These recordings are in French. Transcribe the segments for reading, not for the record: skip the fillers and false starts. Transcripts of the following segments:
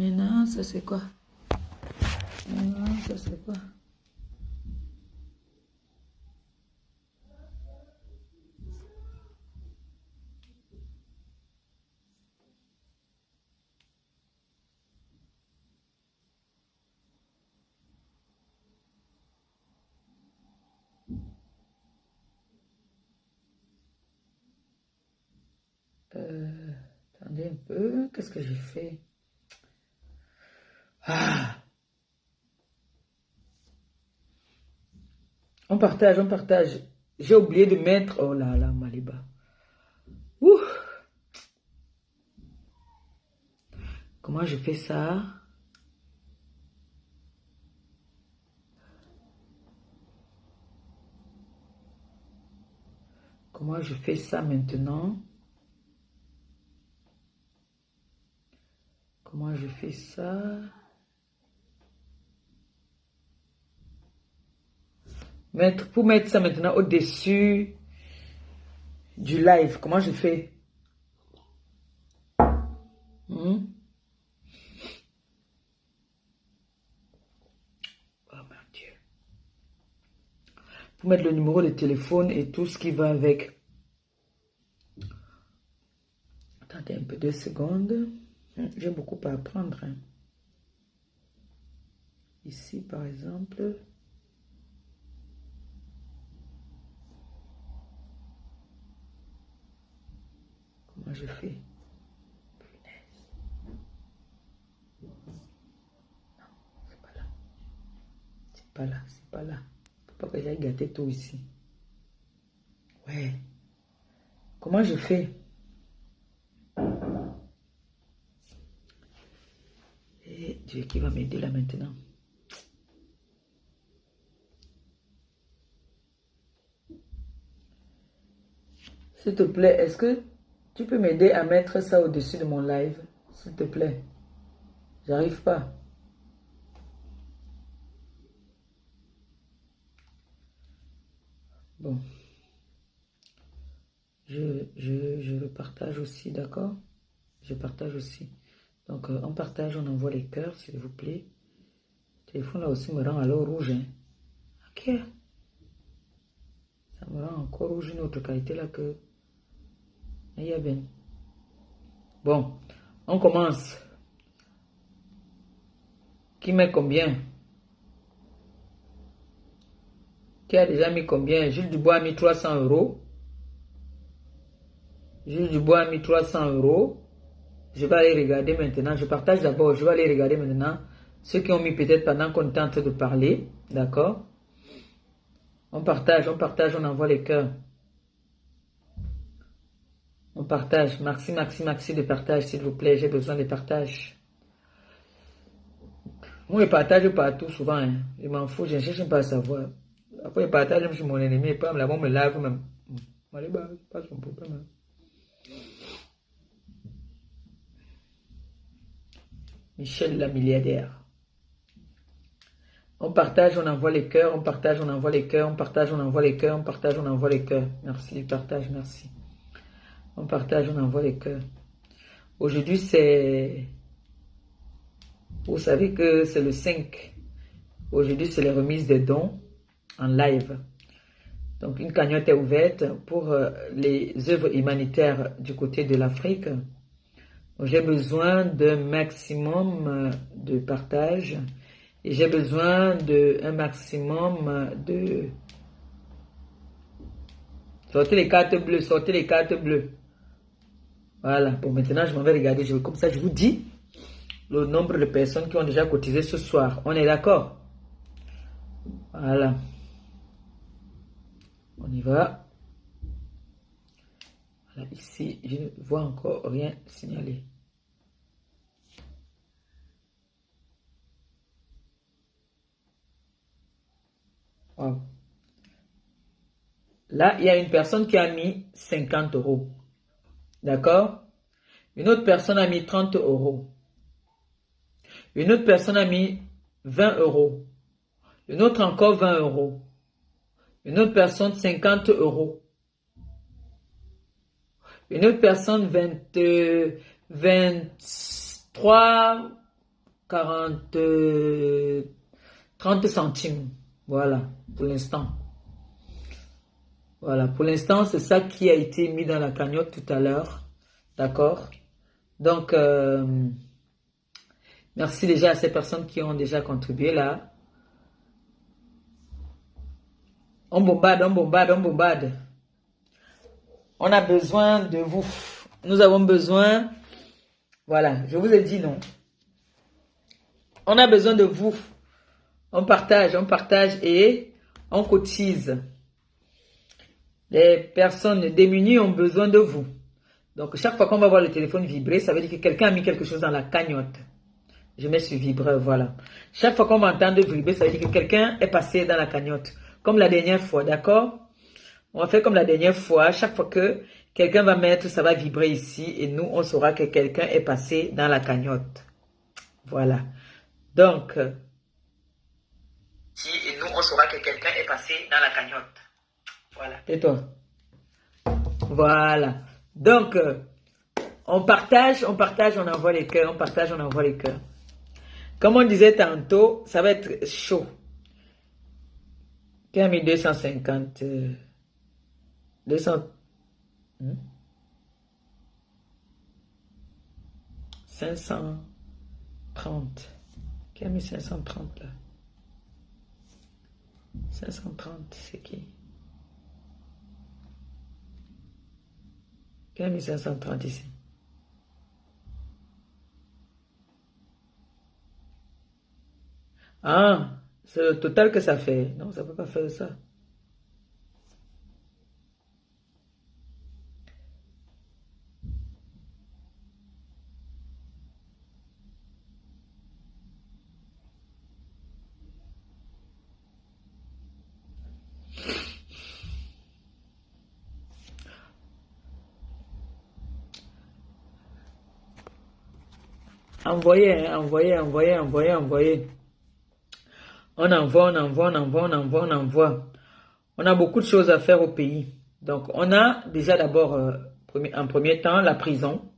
Maintenant, ça c'est quoi? Maintenant, ça c'est quoi? Attendez un peu, qu'est-ce que j'ai fait? Ah, on partage, on partage. J'ai oublié de mettre... Oh là là, Maliba. Ouh. Comment je fais ça? Comment je fais ça maintenant? Comment je fais ça? Pour mettre ça maintenant au-dessus du live, comment je fais? Hmm? Oh mon Dieu. Pour mettre le numéro de téléphone et tout ce qui va avec. Attendez un peu, 2 secondes. J'ai beaucoup à apprendre. Hein. Ici, par exemple. Comment je fais? Punaise. Non, c'est pas là. C'est pas là, c'est pas là. Faut pas que j'aille gâter tout ici. Ouais. Comment je fais? Et Dieu qui va m'aider là maintenant. S'il te plaît, est-ce que tu peux m'aider à mettre ça au-dessus de mon live? S'il te plaît. J'arrive pas. Bon. Je le partage aussi, d'accord? Je partage aussi. Donc, on partage, on envoie les cœurs, s'il vous plaît. Le téléphone là aussi me rend alors rouge. Hein. Ok. Ça me rend encore rouge une autre qualité là que... Il y a bien. Bon, on commence. Qui met combien? Qui a déjà mis combien? Jules Dubois a mis 300 euros. Jules Dubois a mis 300 euros. Je vais aller regarder maintenant. Je partage d'abord. Je vais aller regarder maintenant. Ceux qui ont mis peut-être pendant qu'on est en train de parler. D'accord? On partage, on envoie les cœurs. On partage. Merci, merci, merci de partage, s'il vous plaît. J'ai besoin de partage. Moi, je partage partout souvent. Hein. Je m'en fous, je ne cherche pas à savoir. Après, je partage même sur mon ennemi. Et pas là-bas, on me lave même. Allez, bah, c'est pas son problème. Hein. Michel la milliardaire. On partage, on envoie les cœurs, on partage, on envoie les cœurs, on partage, on envoie les cœurs, on partage, on envoie les cœurs. Merci, partage, merci. On partage, on envoie les cœurs. Aujourd'hui, c'est... Vous savez que c'est le 5. Aujourd'hui, c'est les remises des dons en live. Donc, une cagnotte est ouverte pour les œuvres humanitaires du côté de l'Afrique. J'ai besoin d'un maximum de partage. Et j'ai besoin d'un maximum de... Sortez les cartes bleues, sortez les cartes bleues. Voilà. Bon, maintenant, je m'en vais regarder. Comme ça, je vous dis le nombre de personnes qui ont déjà cotisé ce soir. On est d'accord? Voilà. On y va. Voilà, ici, je ne vois encore rien signaler. Wow. Là, il y a une personne qui a mis 50 euros. D'accord? Une autre personne a mis 30 euros. Une autre personne a mis 20 euros. Une autre encore 20 euros. Une autre personne 50 euros. Une autre personne 23 40, 30 centimes. Voilà, pour l'instant. Voilà, pour l'instant, c'est ça qui a été mis dans la cagnotte tout à l'heure. D'accord? Donc, merci déjà à ces personnes qui ont déjà contribué là. On bombarde, on bombarde, on bombarde. On a besoin de vous. Nous avons besoin. Voilà, je vous ai dit non. On a besoin de vous. On partage et on cotise. Les personnes démunies ont besoin de vous. Donc, chaque fois qu'on va voir le téléphone vibrer, ça veut dire que quelqu'un a mis quelque chose dans la cagnotte. Je mets sur vibreur, voilà. Chaque fois qu'on va entendre vibrer, ça veut dire que quelqu'un est passé dans la cagnotte. Comme la dernière fois, d'accord? On va faire comme la dernière fois. Chaque fois que quelqu'un va mettre, ça va vibrer ici. Et nous, on saura que quelqu'un est passé dans la cagnotte. Voilà. Donc, et nous, on saura que quelqu'un est passé dans la cagnotte. Voilà. Et toi? Voilà. Donc, on partage, on envoie les cœurs. On partage, on envoie les cœurs. Comme on disait tantôt, ça va être chaud. Qui a mis 250? 200. 530. Qui a mis 530 là? 530, c'est qui? Qui a mis 530 ici? Ah, c'est le total que ça fait. Non, ça ne peut pas faire ça. Envoyez, hein, envoyez, envoyez, envoyez, envoyez. On envoie, on envoie, on envoie, on envoie, on envoie. On a beaucoup de choses à faire au pays. Donc, on a déjà d'abord, en premier temps, la prison.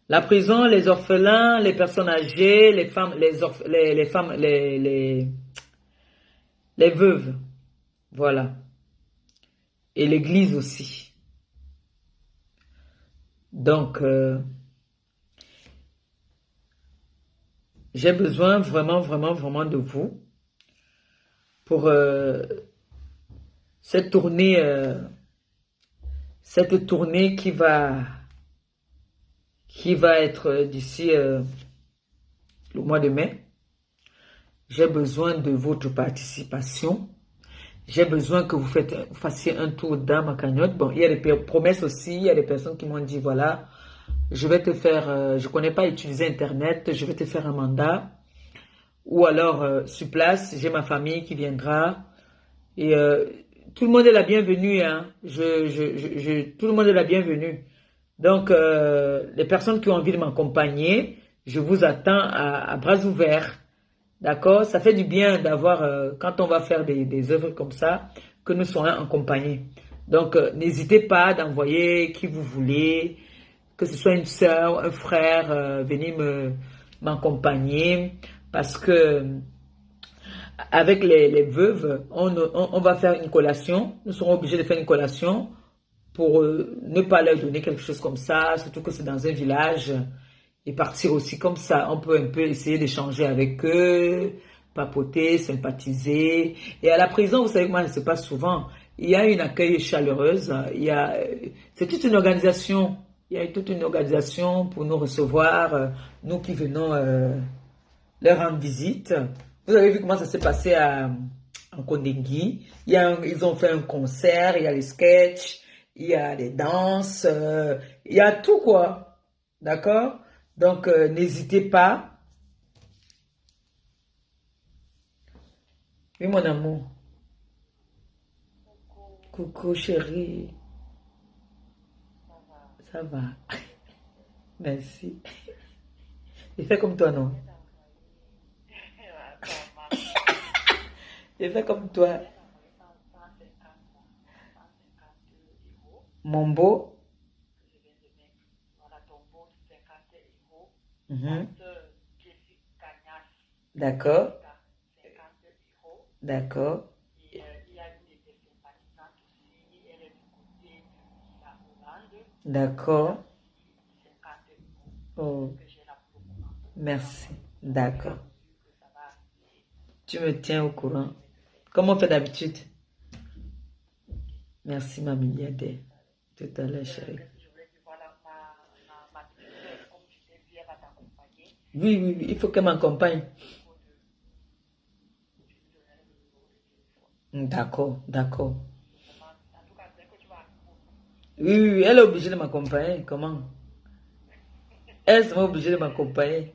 La prison, les orphelins, les personnes âgées, les femmes, les femmes, les veuves. Voilà. Et l'église aussi. Donc, j'ai besoin vraiment, vraiment, vraiment de vous pour cette tournée qui va être d'ici le mois de mai. J'ai besoin de votre participation. J'ai besoin que vous fassiez un tour dans ma cagnotte. Bon, il y a des promesses aussi. Il y a des personnes qui m'ont dit, voilà, je vais te faire, je ne connais pas utiliser Internet, je vais te faire un mandat. Ou alors, sur place, j'ai ma famille qui viendra. Et tout le monde est la bienvenue. Hein. Tout le monde est la bienvenue. Donc, les personnes qui ont envie de m'accompagner, je vous attends à bras ouverts. D'accord? Ça fait du bien d'avoir, quand on va faire des œuvres comme ça, que nous soyons accompagnés. Donc, n'hésitez pas d'envoyer qui vous voulez, que ce soit une soeur, un frère, venez m'accompagner. Parce que avec les veuves, on va faire une collation. Nous serons obligés de faire une collation pour ne pas leur donner quelque chose comme ça, surtout que c'est dans un village, et partir aussi comme ça. On peut un peu essayer d'échanger avec eux, papoter, sympathiser. Et à la prison, vous savez comment ça se passe souvent. Il y a une accueil chaleureuse, c'est toute une organisation. Il y a toute une organisation pour nous recevoir, nous qui venons leur rendre visite. Vous avez vu comment ça s'est passé en Kondengui. Ils ont fait un concert, il y a les sketchs, il y a des danses, il y a tout quoi. D'accord? Donc, n'hésitez pas. Oui, mon amour. Coucou, chérie. Ça va. Merci. J'ai fait comme toi, non? J'ai fait comme toi. Mon beau. Mhm. D'accord. D'accord. D'accord. Oh, merci. D'accord. Tu me tiens au courant. Comme on fait d'habitude. Merci, ma milliardaire. Tout à l'heure, chérie. Oui, oui, oui, il faut qu'elle m'accompagne. D'accord, d'accord. Oui, oui, oui, elle est obligée de m'accompagner. Comment? Elle sera obligée de m'accompagner.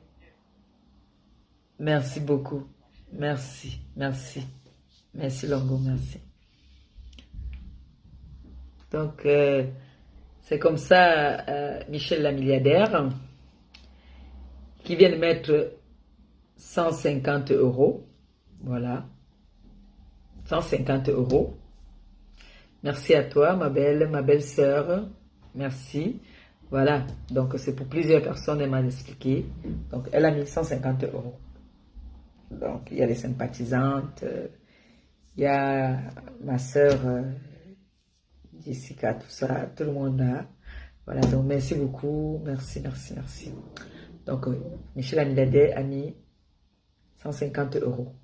Merci beaucoup. Merci, merci. Merci, Longo, merci. Donc, c'est comme ça, Michel la milliardaire, qui vient de mettre 150 euros. Voilà, 150 euros. Merci à toi, ma belle sœur. Merci. Voilà, donc c'est pour plusieurs personnes, elle m'a expliqué. Donc, elle a mis 150 euros. Donc, il y a les sympathisantes, il y a ma sœur Jessica, tout ça, tout le monde là. Voilà, donc merci beaucoup. Merci, merci, merci. Donc, Michel Amilade a mis 150 euros.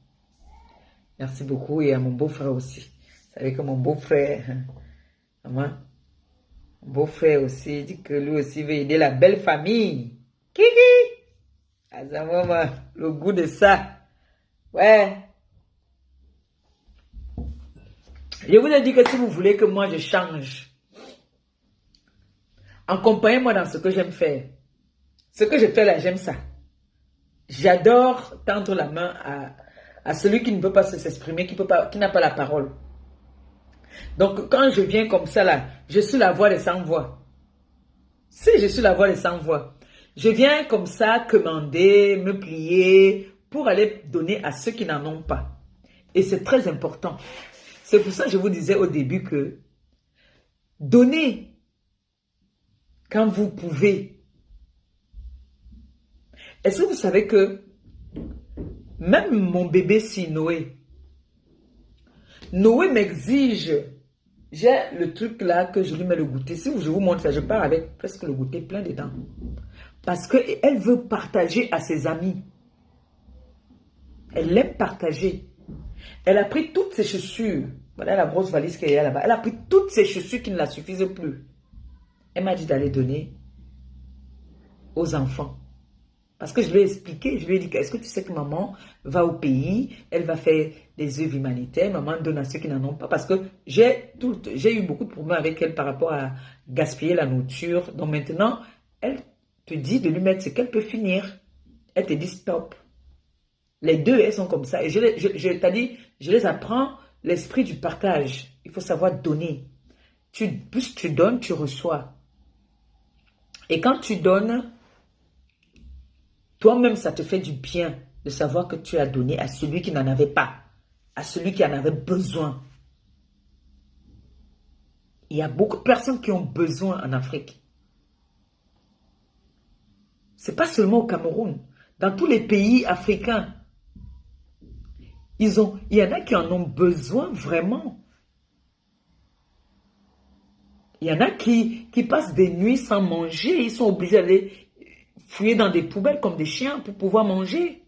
Merci beaucoup. Et à mon beau-frère aussi. Vous savez que mon beau-frère, mon beau-frère aussi, dit que lui aussi veut aider la belle famille. Kiki! Azamama, le goût de ça. Ouais. Je vous ai dit que si vous voulez que moi je change, accompagnez-moi dans ce que j'aime faire. Ce que je fais là, j'aime ça. J'adore tendre la main à celui qui ne peut pas s'exprimer, qui n'a pas la parole. Donc, quand je viens comme ça là, je suis la voix des sans voix. Si je suis la voix des sans voix, je viens comme ça commander, me plier pour aller donner à ceux qui n'en ont pas. Et c'est très important. C'est pour ça que je vous disais au début que donnez quand vous pouvez. Est-ce que vous savez que même mon bébé, si Noé m'exige, j'ai le truc là que je lui mets le goûter. Si je vous montre ça, je pars avec presque le goûter plein dedans. Parce qu'elle veut partager à ses amis. Elle aime partager. Elle a pris toutes ses chaussures. Voilà la grosse valise qu'il y a là-bas. Elle a pris toutes ses chaussures qui ne la suffisaient plus. Elle m'a dit d'aller donner aux enfants. Parce que je lui ai expliqué, je lui ai dit, est-ce que tu sais que maman va au pays, elle va faire des œuvres humanitaires, maman donne à ceux qui n'en ont pas. Parce que j'ai eu beaucoup de problèmes avec elle par rapport à gaspiller la nourriture. Donc maintenant, elle te dit de lui mettre ce qu'elle peut finir. Elle te dit stop. Les deux, elles sont comme ça. Et t'ai dit, je les apprends l'esprit du partage. Il faut savoir donner. Plus tu donnes, tu reçois. Et quand tu donnes, toi-même, ça te fait du bien de savoir que tu as donné à celui qui n'en avait pas, à celui qui en avait besoin. Il y a beaucoup de personnes qui ont besoin en Afrique. Ce n'est pas seulement au Cameroun. Dans tous les pays africains, il y en a qui en ont besoin vraiment. Il y en a qui passent des nuits sans manger. Ils sont obligés d'aller fouiller dans des poubelles comme des chiens pour pouvoir manger.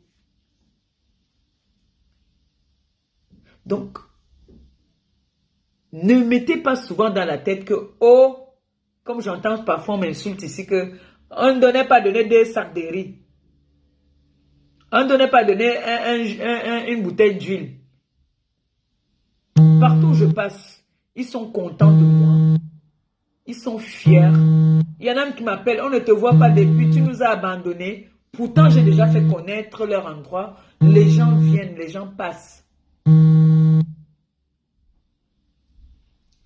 Donc, ne mettez pas souvent dans la tête que, oh, comme j'entends parfois on m'insulte ici, que on ne donnait pas donner 2 sacs de riz. On ne donnait pas donner une bouteille d'huile. Partout où je passe, ils sont contents de moi. Ils sont fiers. Il y en a même qui m'appellent, on ne te voit pas depuis, tu nous as abandonnés. Pourtant, j'ai déjà fait connaître leur endroit. Les gens viennent, les gens passent.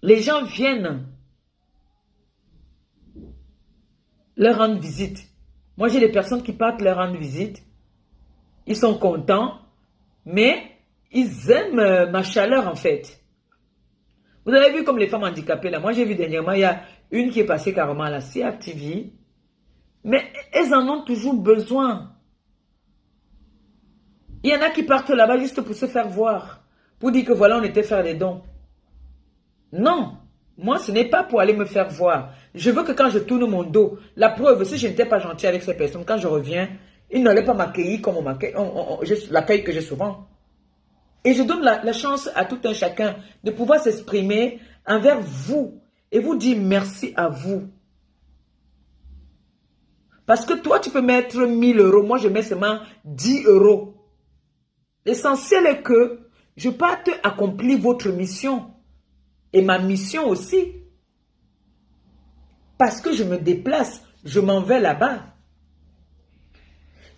Les gens viennent leur rendre visite. Moi, j'ai des personnes qui partent leur rendre visite. Ils sont contents, mais ils aiment ma chaleur en fait. Vous avez vu comme les femmes handicapées là. Moi, j'ai vu dernièrement, il y a une qui est passée carrément à la CRTV. Mais elles en ont toujours besoin. Il y en a qui partent là-bas juste pour se faire voir. Pour dire que voilà, on était faire des dons. Non. Moi, ce n'est pas pour aller me faire voir. Je veux que quand je tourne mon dos, la preuve, si je n'étais pas gentil avec ces personnes, quand je reviens, ils n'allaient pas m'accueillir comme on m'accueille, l'accueil que j'ai souvent. Et je donne la chance à tout un chacun de pouvoir s'exprimer envers vous et vous dire merci à vous. Parce que toi, tu peux mettre 1000 euros, moi je mets seulement 10 euros. L'essentiel est que je parte accomplir votre mission et ma mission aussi. Parce que je me déplace, je m'en vais là-bas.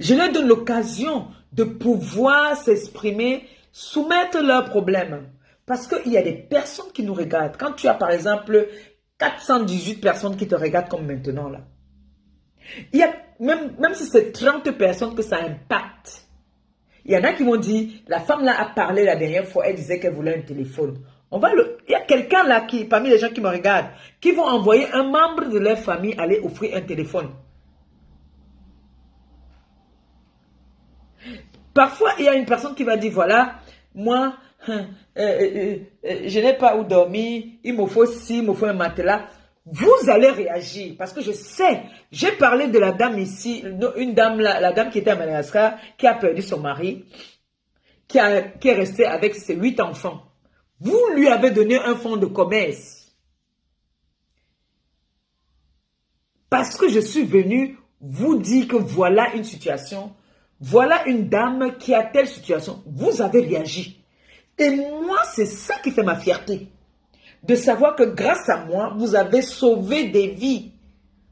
Je leur donne l'occasion de pouvoir s'exprimer, soumettre leurs problèmes. Parce qu'il y a des personnes qui nous regardent. Quand tu as par exemple 418 personnes qui te regardent comme maintenant là. Il y a même si c'est 30 personnes que ça impacte. Il y en a qui m'ont dit, la femme là a parlé la dernière fois, elle disait qu'elle voulait un téléphone. Il y a quelqu'un là parmi les gens qui me regardent, qui vont envoyer un membre de leur famille aller offrir un téléphone. Parfois, il y a une personne qui va dire, voilà, moi, je n'ai pas où dormir, il me faut ci, il me faut un matelas. Vous allez réagir parce que je sais, j'ai parlé de la dame ici, une dame, la dame qui était à Madagascar, qui a perdu son mari, qui est restée avec ses 8 enfants. Vous lui avez donné un fonds de commerce. Parce que je suis venu vous dire que voilà une situation, voilà une dame qui a telle situation. Vous avez réagi. Et moi, c'est ça qui fait ma fierté. De savoir que grâce à moi, vous avez sauvé des vies.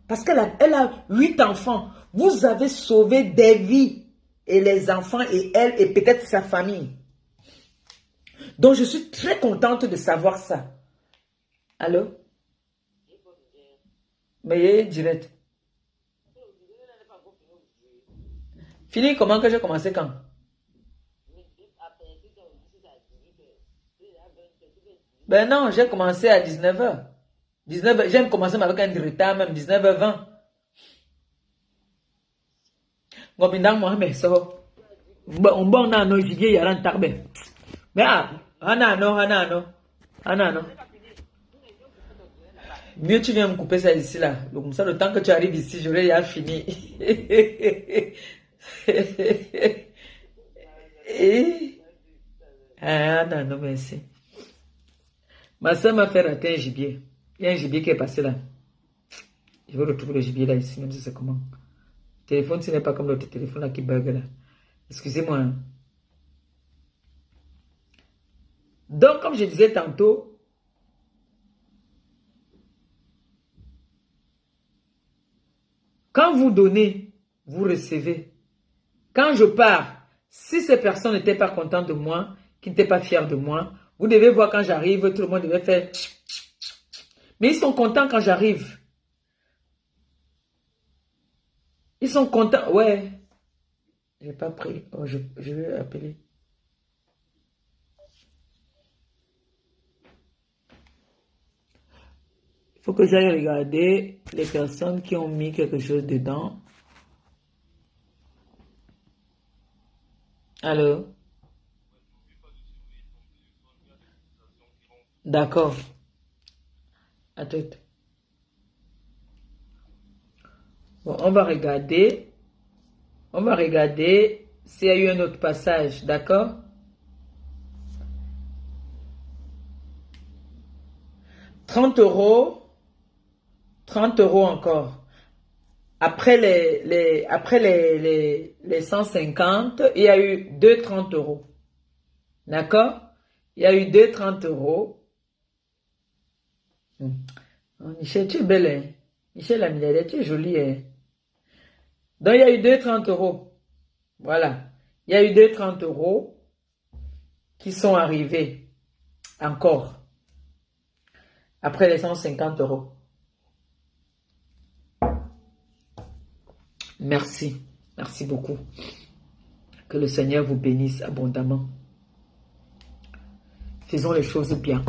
Parce qu'elle a 8 enfants. Vous avez sauvé des vies. Et les enfants et elle et peut-être sa famille. Donc, je suis très contente de savoir ça. Allô? Mais direct. Fini comment que j'ai commencé quand? Ben non, j'ai commencé à 19h. 19h, j'aime commencer avec un retard même, 19h20. Gomindang Mohamed, so. On bon na no jige yaran tarbe. Mais Hana no. Mieux tu viens me couper ça ici là. Donc comme ça, le temps que tu arrives ici, j'aurai déjà fini. Ah non, merci. Ma soeur m'a fait rater un gibier. Il y a un gibier qui est passé là. Je vais retrouver le gibier là ici, même si c'est comment. Le téléphone, ce n'est pas comme l'autre téléphone là qui bug là. Excusez-moi. Hein. Donc, comme je disais tantôt, quand vous donnez, vous recevez. Quand je pars, si ces personnes n'étaient pas contentes de moi, qui n'étaient pas fiers de moi, vous devez voir quand j'arrive, tout le monde devait faire... Mais ils sont contents quand j'arrive. Ils sont contents. Ouais. J'ai pas pris. Oh, je vais appeler. Il faut que j'aille regarder les personnes qui ont mis quelque chose dedans. Allô? D'accord. À tout. Bon, on va regarder. On va regarder s'il y a eu un autre passage. D'accord? 30 euros. 30 euros encore. Après les 150, il y a eu 2,30 euros. D'accord? Il y a eu 2,30 euros. Michel, tu es belle, hein? Michel Amilade, tu es jolie, hein? Donc, il y a eu 2,30 euros. Voilà. Il y a eu 2,30 euros qui sont arrivés. Encore. Après les 150 euros. Merci. Merci beaucoup. Que le Seigneur vous bénisse abondamment. Faisons les choses bien.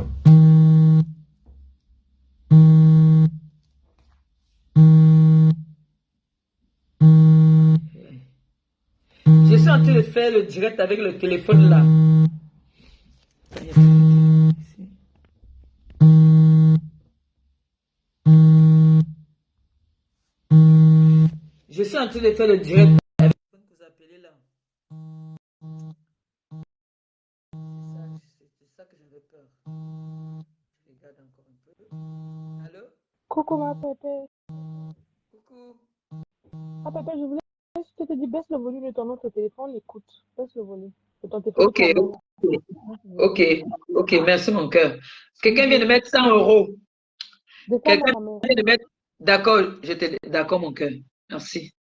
Je suis en train de faire le direct avec le téléphone là. Je suis en train de faire le direct avec le téléphone que vous appelez là. C'est ça que j'avais peur. Je regarde encore un peu. Allô? Coucou ma pépé. Coucou. Ah pépé, je voulais juste te dire, baisse le volume de ton autre téléphone, écoute. Baisse le volume de ton téléphone Ok, portable. ok, ok, merci mon cœur. Quelqu'un vient de mettre 100 euros. De quoi moi Quelqu'un ma mère? vient de mettre. D'accord, d'accord mon cœur. Merci.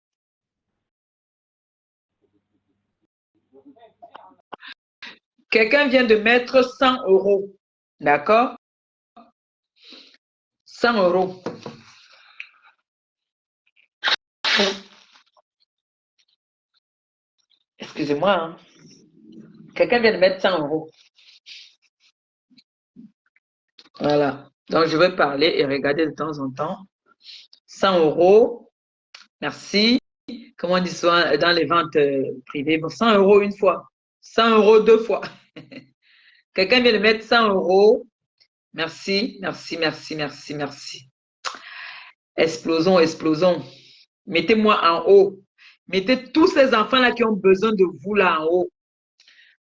Quelqu'un vient de mettre 100 euros. D'accord? 100 euros. Excusez-moi, hein. Quelqu'un vient de mettre 100 euros. Voilà. Donc, je vais parler et regarder de temps en temps. 100 euros. Merci. Comme on dit souvent dans les ventes privées. Bon, 100 euros une fois. 100 euros deux fois. Quelqu'un vient de mettre 100 euros. Merci, merci, merci, merci, merci. Explosons, explosons. Mettez-moi en haut. Mettez tous ces enfants-là qui ont besoin de vous là en haut.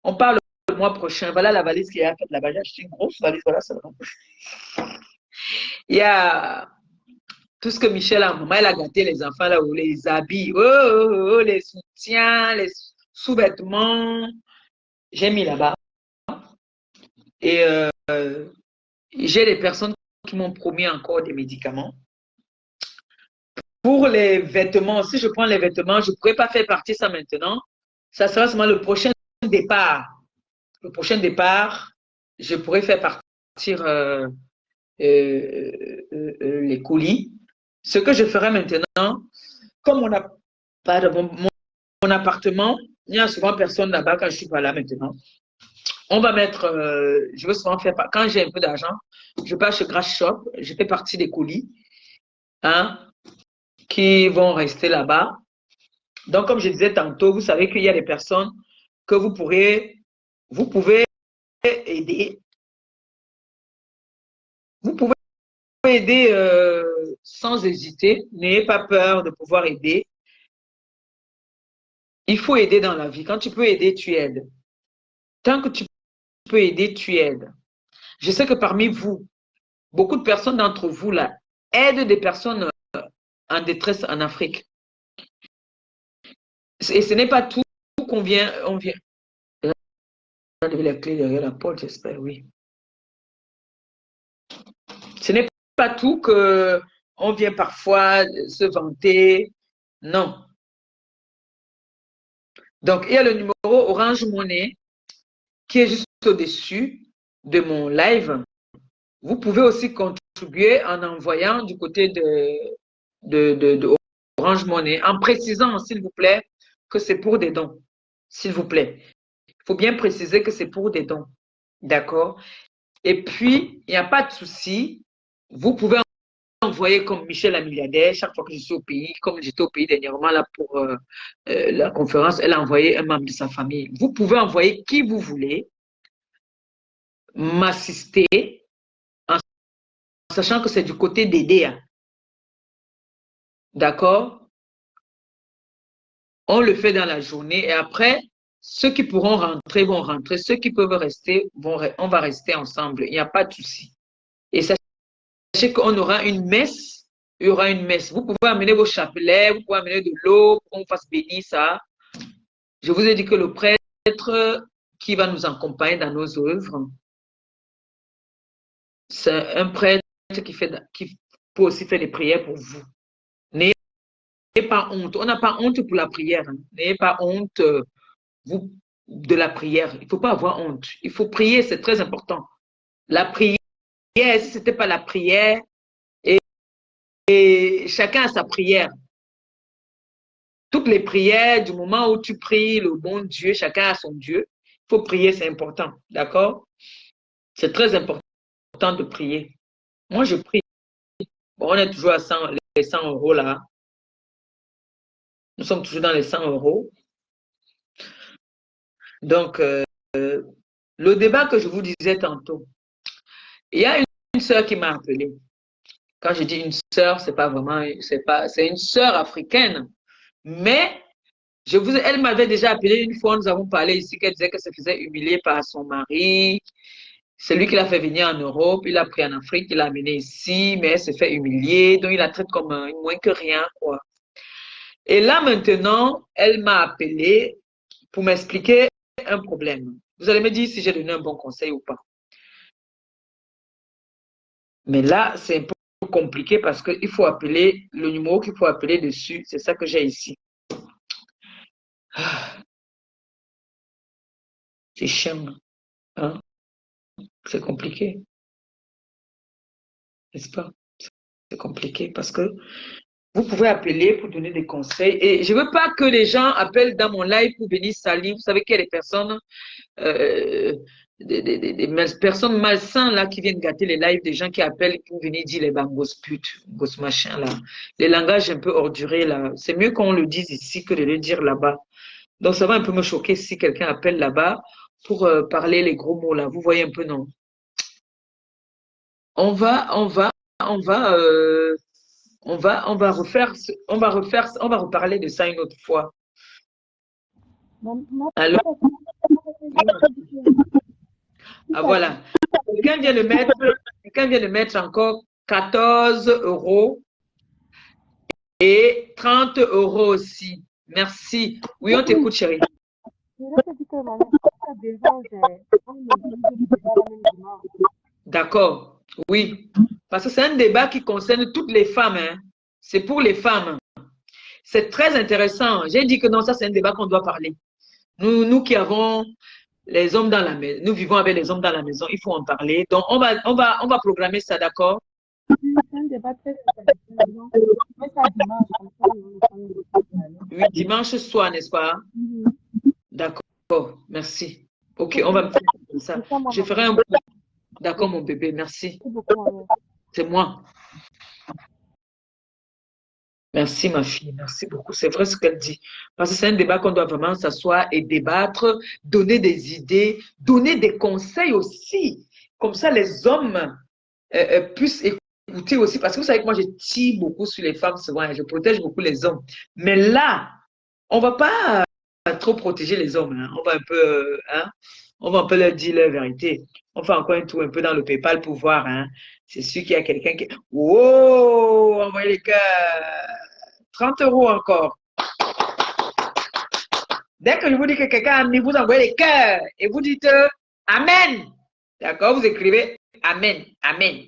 On parle le mois prochain. Voilà la valise qu'il y a là-bas. J'ai acheté une grosse valise. Voilà, ça va. Il y a tout ce que Michel a, maman, elle a gâté les enfants là, où les habits, les soutiens, les sous-vêtements. J'ai mis là-bas. Et j'ai des personnes qui m'ont promis encore des médicaments. Pour les vêtements, si je prends les vêtements, je ne pourrais pas faire partie ça maintenant. Ça sera seulement le prochain départ. Le prochain départ, je pourrais faire partir les colis. Ce que je ferai maintenant, comme on n'a pas de mon appartement, il y a souvent personne là-bas quand je suis pas là maintenant. On va mettre, je veux souvent faire, quand j'ai un peu d'argent, je passe chez Grass Shop, je fais partie des colis, hein, qui vont rester là-bas. Donc, comme je disais tantôt, vous savez qu'il y a des personnes que vous pouvez aider. Vous pouvez aider sans hésiter. N'ayez pas peur de pouvoir aider. Il faut aider dans la vie. Quand tu peux aider, tu aides. Tant que tu peux aider, tu aides. Je sais que parmi vous, beaucoup de personnes d'entre vous là aident des personnes en détresse en Afrique. Et ce n'est pas tout qu'on vient, on vient. On a la clé derrière la porte, j'espère, oui. Ce n'est pas tout que on vient parfois se vanter. Non. Donc, il y a le numéro Orange Money qui est juste au-dessus de mon live. Vous pouvez aussi contribuer en envoyant du côté de Orange Money, en précisant, s'il vous plaît, que c'est pour des dons. S'il vous plaît. Il faut bien préciser que c'est pour des dons. D'accord? Et puis, il n'y a pas de souci. Vous pouvez envoyer comme Michel la milliardaire, chaque fois que je suis au pays, comme j'étais au pays dernièrement là pour la conférence, elle a envoyé un membre de sa famille. Vous pouvez envoyer qui vous voulez, m'assister, en sachant que c'est du côté d'aider. D'accord? On le fait dans la journée et après, ceux qui pourront rentrer vont rentrer, ceux qui peuvent rester, on va rester ensemble. Il n'y a pas de souci. Et sachez qu'on aura une messe. Il y aura une messe. Vous pouvez amener vos chapelets, vous pouvez amener de l'eau pour qu'on fasse bénir ça. Je vous ai dit que le prêtre qui va nous accompagner dans nos œuvres, c'est un prêtre qui peut aussi faire des prières pour vous. N'ayez pas honte. On n'a pas honte pour la prière. Hein. N'ayez pas honte vous, de la prière. Il ne faut pas avoir honte. Il faut prier, c'est très important. La prière, si ce n'était pas la prière, et chacun a sa prière. Toutes les prières, du moment où tu pries le bon Dieu, chacun a son Dieu. Il faut prier, c'est important. D'accord? C'est très important de prier. Moi, je prie. Bon, on est toujours à 100, les 100 euros là. Nous sommes toujours dans les 100 euros. Donc, le débat que je vous disais tantôt, il y a une sœur qui m'a appelé. Quand je dis une sœur, c'est pas vraiment, c'est une sœur africaine. Mais elle m'avait déjà appelé une fois, nous avons parlé ici, qu'elle disait qu'elle se faisait humilier par son mari. C'est lui qui l'a fait venir en Europe, il l'a pris en Afrique, il l'a amené ici, mais elle s'est fait humilier, donc il la traite comme un moins que rien, quoi. Et là, maintenant, elle m'a appelé pour m'expliquer un problème. Vous allez me dire si j'ai donné un bon conseil ou pas. Mais là, c'est un peu compliqué parce qu'il faut appeler le numéro qu'il faut appeler dessus. C'est ça que j'ai ici. C'est chiant, hein? C'est compliqué, n'est-ce pas? C'est compliqué parce que vous pouvez appeler pour donner des conseils. Et je ne veux pas que les gens appellent dans mon live pour venir salir. Vous savez qu'il y a des personnes, euh, des personnes malsaines là qui viennent gâter les lives, des gens qui appellent pour venir dire les bangos putes, gosses machin là. Les langages un peu ordurés là. C'est mieux qu'on le dise ici que de le dire là-bas. Donc ça va un peu me choquer si quelqu'un appelle là-bas pour parler les gros mots là. Vous voyez un peu, non? On va, on va, on va, on va refaire, on va reparler de ça une autre fois. Alors, ah, voilà. Quelqu'un vient de mettre encore 14 euros et 30 euros aussi. Merci. Oui, on t'écoute, chérie. D'accord. Oui. Parce que c'est un débat qui concerne toutes les femmes, hein. C'est pour les femmes. C'est très intéressant. J'ai dit que non, ça c'est un débat qu'on doit parler. Nous qui avons les hommes dans la maison, nous vivons avec les hommes dans la maison, il faut en parler. Donc on va programmer ça, d'accord? Oui, dimanche soir, n'est-ce pas? D'accord, merci. Ok, on va me faire ça. Je ferai un... D'accord, mon bébé, merci. C'est moi. Merci, ma fille. Merci beaucoup. C'est vrai ce qu'elle dit. Parce que c'est un débat qu'on doit vraiment s'asseoir et débattre, donner des idées, donner des conseils aussi. Comme ça, les hommes puissent écouter aussi. Parce que vous savez que moi, je tire beaucoup sur les femmes souvent et je protège beaucoup les hommes. Mais là, on ne va pas trop protéger les hommes, hein. On va un peu, hein, on va un peu leur dire la vérité. On fait encore un tour un peu dans le PayPal pour voir, hein. C'est sûr qu'il y a quelqu'un qui... Oh, envoyez les cœurs. 30 euros encore. Dès que je vous dis que quelqu'un a mis, vous envoyez les cœurs et vous dites Amen. D'accord? Vous écrivez Amen. Amen.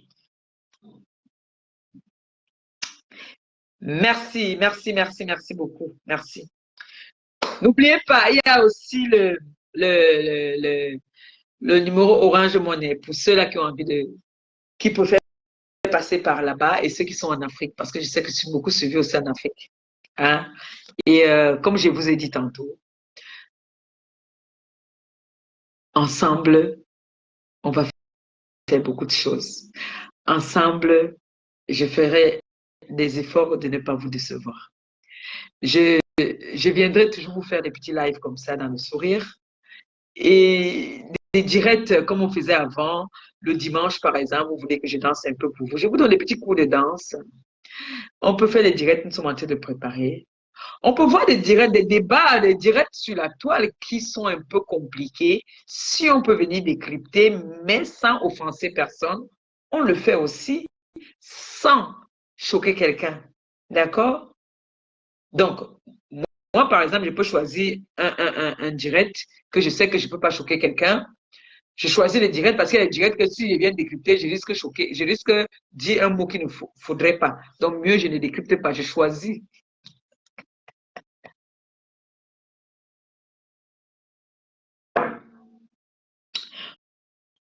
Merci, merci, merci, merci beaucoup. Merci. N'oubliez pas, il y a aussi le numéro Orange Monnaie pour ceux-là qui ont envie qui préfèrent passer par là-bas et ceux qui sont en Afrique, parce que je sais que je suis beaucoup suivi aussi en Afrique. Hein? Et comme je vous ai dit tantôt, ensemble, on va faire beaucoup de choses. Ensemble, je ferai des efforts de ne pas vous décevoir. Je viendrai toujours vous faire des petits lives comme ça dans le sourire et des directs comme on faisait avant. Le dimanche, par exemple, vous voulez que je danse un peu pour vous. Je vous donne des petits cours de danse. On peut faire des directs, nous sommes en train de préparer. On peut voir des directs, des débats, des directs sur la toile qui sont un peu compliqués. Si on peut venir décrypter, mais sans offenser personne, on le fait aussi sans choquer quelqu'un. D'accord? Donc, moi, par exemple, je peux choisir un direct que je sais que je ne peux pas choquer quelqu'un. Je choisis le direct parce qu'il y a des directs que si je viens décrypter, je risque de choquer, je risque de dire un mot qu'il ne faudrait pas. Donc, mieux, je ne décrypte pas, je choisis.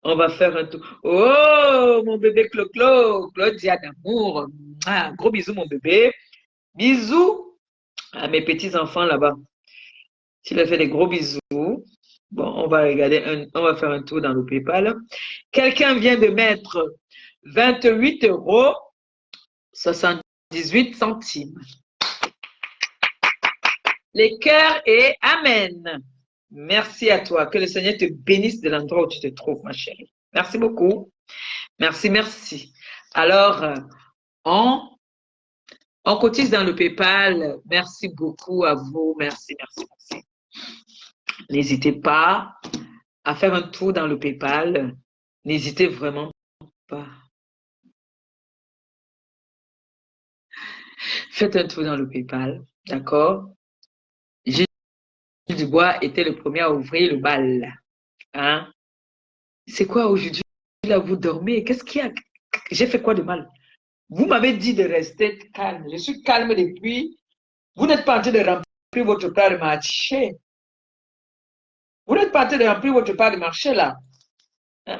On va faire un tour. Oh, mon bébé Clo-Clo, Claudia d'amour. Ah, gros bisous, mon bébé. Bisous à mes petits-enfants là-bas. Tu leur fais des gros bisous. Bon, on va regarder, on va faire un tour dans le PayPal. Quelqu'un vient de mettre 28 euros 78 centimes. Les cœurs et Amen. Merci à toi. Que le Seigneur te bénisse de l'endroit où tu te trouves, ma chérie. Merci beaucoup. Merci, merci. Alors, on cotise dans le PayPal. Merci beaucoup à vous. Merci, merci, merci. N'hésitez pas à faire un tour dans le PayPal. N'hésitez vraiment pas. Faites un tour dans le PayPal, d'accord? Gilles Dubois était le premier à ouvrir le bal. Hein? C'est quoi aujourd'hui? Là, vous dormez. Qu'est-ce qu'il y a? J'ai fait quoi de mal? Vous m'avez dit de rester calme. Je suis calme depuis. Vous n'êtes pas en train de remplir votre plat de marché. Vous n'êtes pas en train de remplir votre plat de marché là.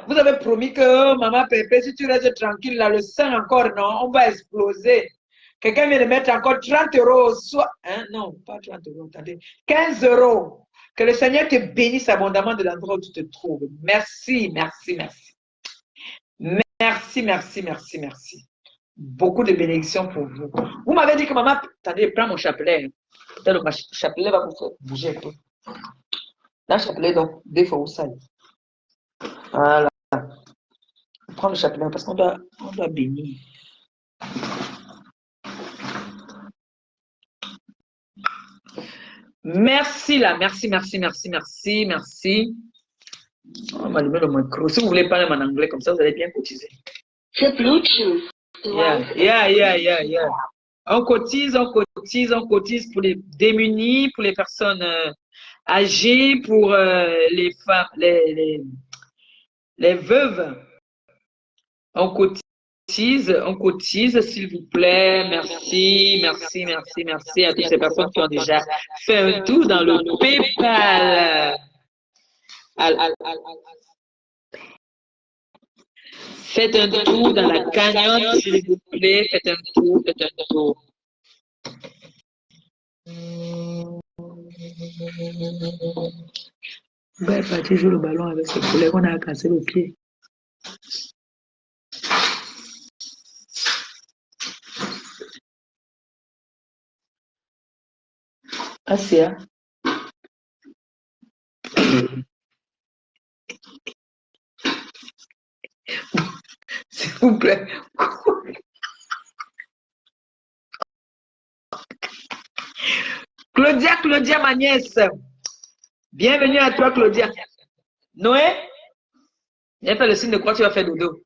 Vous avez promis que maman Pépé, si tu restes tranquille là, le sang encore, non, on va exploser. Quelqu'un vient de mettre encore 30 euros, soit, hein, non, pas 30 euros, attendez, 15 euros. Que le Seigneur te bénisse abondamment de l'endroit où tu te trouves. Merci, merci, merci. Merci, merci, merci, merci. Beaucoup de bénédictions pour vous. Vous m'avez dit que maman, attendez, prends mon chapelet. Peut-être que le chapelet va vous faire bouger un peu. Là, le chapelet, donc, des fois, où ça y est. Voilà. Prends le chapelet parce qu'on doit bénir. Merci là, merci, merci, merci, merci, merci. On m'a allumé le micro. Si vous voulez parler en anglais comme ça, vous allez bien cotiser. The Bluetooth. Yeah. On cotise pour les démunis, pour les personnes âgées, pour les femmes, les veuves. On cotise, s'il vous plaît. Merci, merci, merci, merci à toutes ces personnes qui ont déjà fait un tour dans le PayPal. Faites un tour dans la cagnotte, s'il vous plaît. Faites un tour. Ben, parti jouer le ballon avec ses collègues, on a cassé le pied. Asia. S'il vous plaît. Claudia, ma nièce. Bienvenue à toi, Claudia. Noé, viens faire le signe de croix, tu vas faire dodo.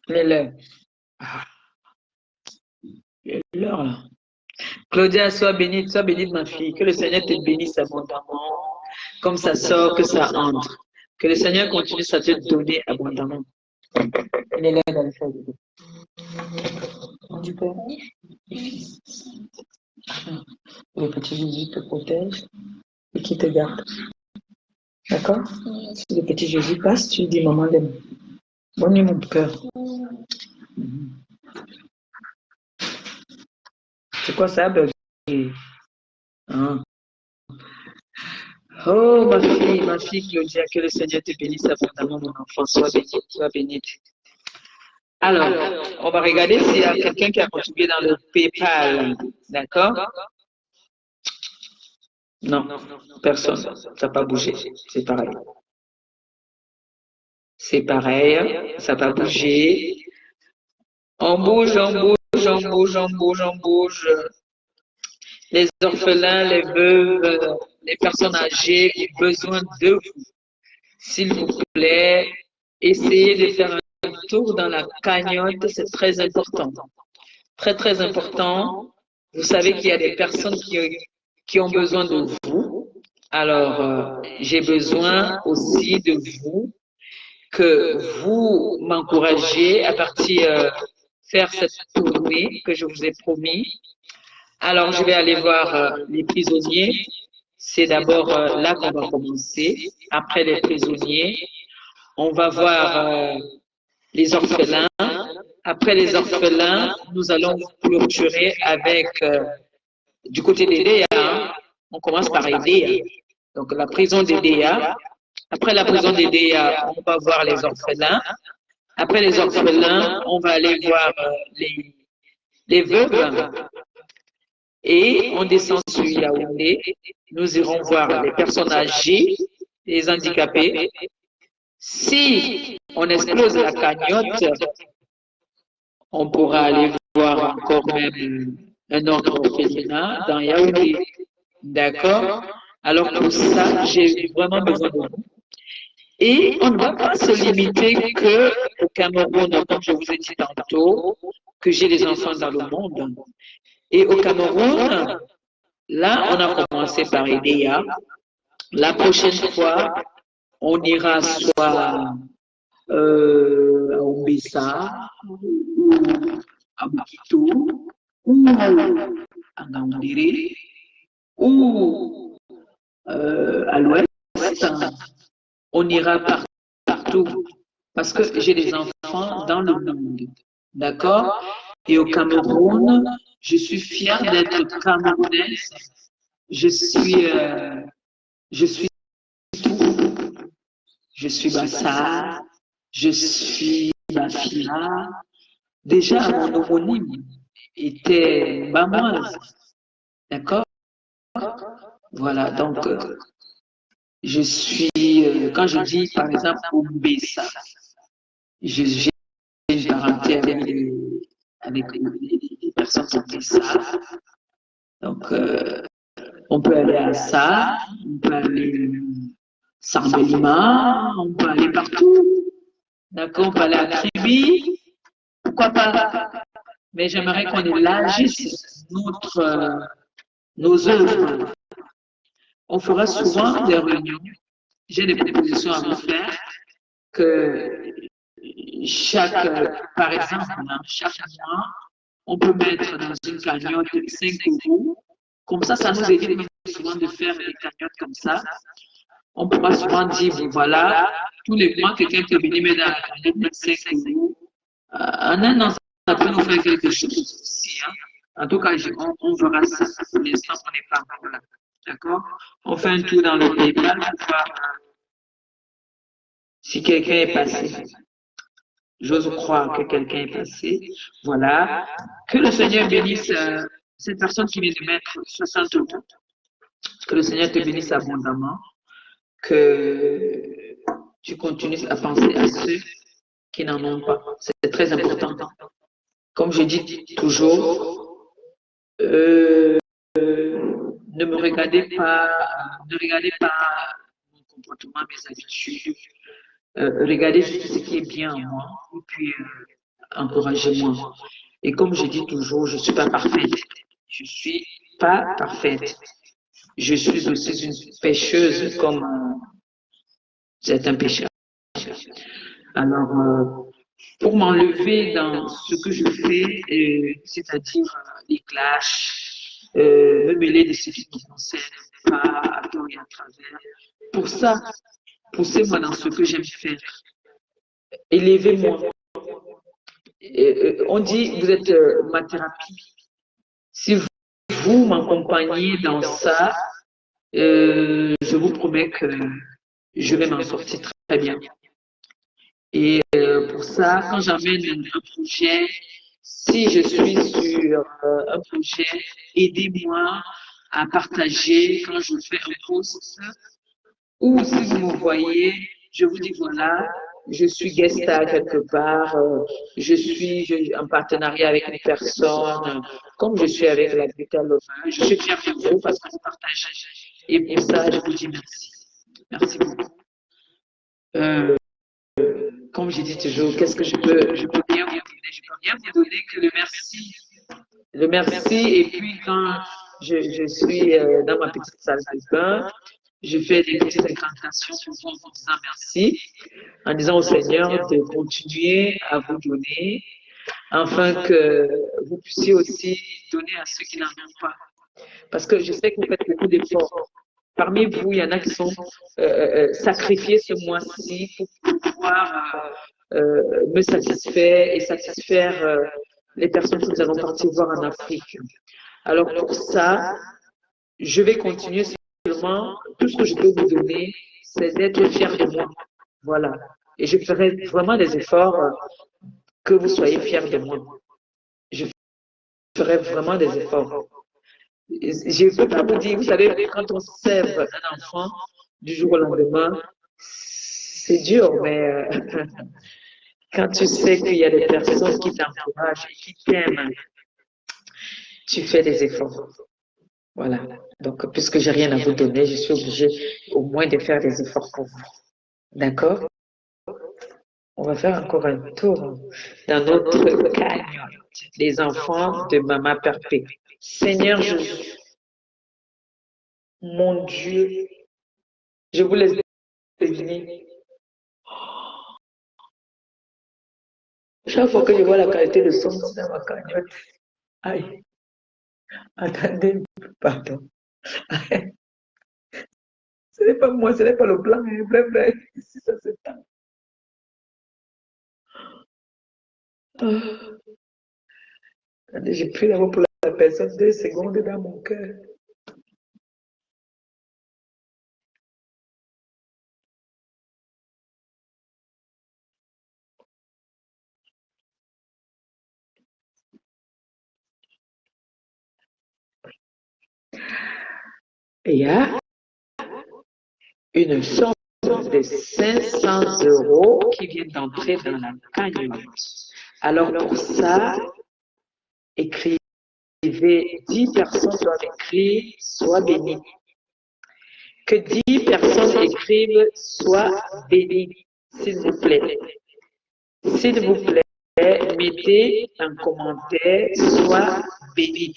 Il est l'heure. Il est l'heure, là. Claudia, sois bénite, ma fille. Que le Seigneur te bénisse abondamment. Comme ça sort, que ça entre. Que le Seigneur continue à te donner abondamment. Il est l'heure d'aller faire dodo. Du Père. Le petit Jésus te protège et qui te garde. D'accord? Si le petit Jésus passe, tu dis maman l'aime. Bonne nuit, mon cœur. C'est quoi ça, bébé? Hein? Oh, ma fille Claudia, que le Seigneur te bénisse abondamment, mon enfant. Sois bénite. Alors, on va regarder s'il y a quelqu'un qui a contribué dans le PayPal. D'accord? Non, personne. Ça n'a pas bougé. C'est pareil. Ça n'a pas bougé. On bouge. Les orphelins, les veuves, les personnes âgées ont besoin de vous. S'il vous plaît, essayez de faire un tour dans la cagnotte, c'est très important. Très, très important. Vous savez qu'il y a des personnes qui ont besoin de vous. Alors, j'ai besoin aussi de vous, que vous m'encouragez à partir faire cette tournée que je vous ai promis. Alors, je vais aller voir les prisonniers. C'est d'abord là qu'on va commencer. Après les prisonniers, on va voir les orphelins. Après les orphelins, nous allons clôturer avec, du côté des DEA, on commence par EDEA. Donc, la prison des DEA. Après la prison des DEA, on va voir les orphelins. Après les orphelins, on va aller voir les veuves. Et on descend sur Yaoundé. nous irons voir les personnes âgées, les handicapés. Si on explose la cagnotte, on pourra aller voir encore même un ordre orphelinat dans Yaoundé. D'accord? Alors pour ça, j'ai vraiment besoin de vous. Et on ne va pas se limiter qu'au Cameroun, comme je vous ai dit tantôt, que j'ai des enfants dans le monde. Et au Cameroun, là, on a commencé par EDEA. La prochaine fois, on ira soit à Ombessa, ou à Bukito, ou à Ngaoundéré, ou à l'ouest. On ira partout parce que j'ai des enfants dans le monde. D'accord? Et au Cameroun, je suis fière d'être camerounaise. Je suis tout. Je suis Bassa, je suis Bafia. Déjà, mon homonyme était Bamoise. D'accord? Voilà, donc je suis, quand je dis par exemple Ombessa, j'ai une parenté avec les personnes Ombessa. Donc, on peut aller à ça, on peut aller Sambelima, on peut aller partout. D'accord, on peut aller à Kribi, pourquoi pas. Mais j'aimerais qu'on élargisse nos œuvres. On fera souvent des réunions. J'ai des propositions à vous faire que par exemple, chaque mois, on peut mettre dans une cagnotte 5 euros. Comme ça nous évite souvent de faire des cagnottes comme ça. On pourra souvent dire, voilà, tous les mois, quelqu'un peut venir mettre dans la cagnotte 5 euros. En un an, ça peut nous faire quelque chose aussi. Hein. En tout cas, on verra ça. Pour l'instant, on n'est pas encore là. D'accord? On fait un tour dans le PayPal pour voir si quelqu'un est passé. J'ose croire que quelqu'un est passé. Voilà. Que le Seigneur bénisse cette personne qui vient de mettre 60 euros. Que le Seigneur te bénisse abondamment. Que tu continues à penser à ceux qui n'en ont pas. C'est très important. Comme je dis toujours, ne regardez pas mon comportement, mes habitudes. Regardez juste ce qui est bien en moi et puis encouragez-moi. Et comme je dis toujours, je ne suis pas parfaite. Je ne suis pas parfaite. Je suis aussi une pécheuse comme certains pécheurs. Alors, pour m'enlever dans ce que je fais, c'est-à-dire les clashs, me mêler de ce qui ne concerne pas à tort et à travers. Pour ça, poussez-moi dans ce que j'aime faire. Élevez-moi. On dit, vous êtes ma thérapie. Si vous m'accompagnez dans ça, je vous promets que je vais m'en sortir très bien. Et pour ça, quand j'amène un projet, si je suis sur un projet, aidez-moi à partager quand je fais un post. Ou si vous me voyez, je vous dis voilà, je suis guest star quelque part, je suis en partenariat avec une personne, comme je suis avec la Greta Lover, je suis fière de vous parce que vous partagez. Et pour ça, je vous dis merci. Merci beaucoup. Comme j'ai dit toujours, qu'est-ce que je peux bien vous donner? Je peux bien vous donner que le merci. Le merci, et puis quand je suis dans ma petite salle de bain, je fais des petites incantations pour vous en disant merci, en disant au Seigneur de continuer à vous donner, afin que vous puissiez aussi donner à ceux qui n'en ont pas. Parce que je sais que vous faites beaucoup d'efforts. Parmi vous, il y en a qui sont sacrifiés ce mois-ci pour pouvoir me satisfaire et satisfaire les personnes que nous allons partir voir en Afrique. Alors pour ça, je vais continuer seulement, tout ce que je peux vous donner, c'est d'être fier de moi. Voilà. Et je ferai vraiment des efforts que vous soyez fiers de moi. Je ferai vraiment des efforts. Je ne peux pas vous dire, vous savez, quand on sève un enfant du jour au lendemain, c'est dur, mais quand tu sais qu'il y a des personnes qui t'encouragent et qui t'aiment, tu fais des efforts. Voilà. Donc, puisque j'ai rien à vous donner, je suis obligée au moins de faire des efforts pour vous. D'accord? On va faire encore un tour dans notre cagnotte. Les enfants de Maman Perpé. Seigneur Jésus, mon Dieu, je vous laisse deviner. Chaque fois que je vois la qualité de son dans ma cagnotte, aïe, attendez, pardon. Ce n'est pas moi, ce n'est pas le plan, vrai, vrai. Si ça se tend. Attendez, j'ai pris d'abord pour la personne 2 secondes dans mon cœur. Et il y a une somme de 500 € qui vient d'entrer dans la cagnotte. Alors pour ça, écrivez 10 personnes doivent écrire sois béni. Que 10 personnes écrivent sois béni, s'il vous plaît. S'il vous plaît, mettez un commentaire sois béni.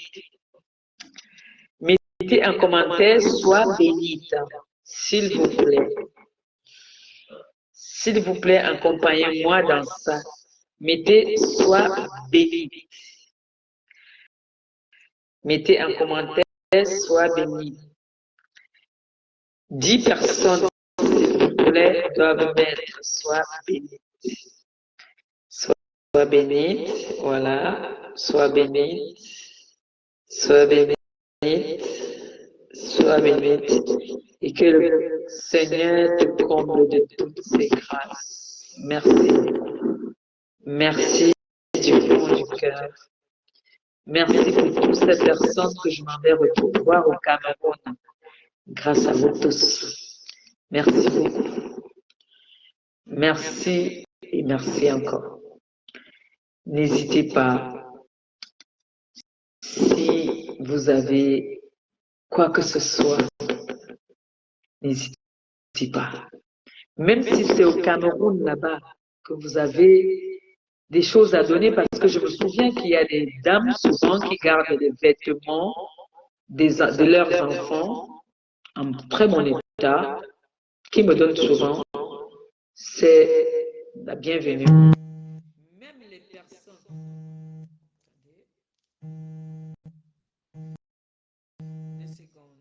Mettez un commentaire sois bénite, s'il vous plaît. S'il vous plaît, accompagnez-moi dans ça. Mettez sois béni. Mettez un commentaire sois béni. 10 personnes, s'il vous plaît, doivent mettre sois béni. Sois béni. Voilà. Sois béni. Sois béni. Sois béni. Et que le Seigneur te comble de toutes ses grâces. Merci. Merci du fond du cœur. Merci pour toutes ces personnes que je m'en vais retrouver au Cameroun. Grâce à vous tous. Merci beaucoup. Merci et merci encore. N'hésitez pas, si vous avez quoi que ce soit, n'hésitez pas. Même si c'est au Cameroun là-bas que vous avez des choses à donner, parce que je me souviens qu'il y a des dames souvent qui gardent les vêtements de leurs enfants en très bon état, qui me donnent souvent, c'est la bienvenue. Même les personnes. Une seconde.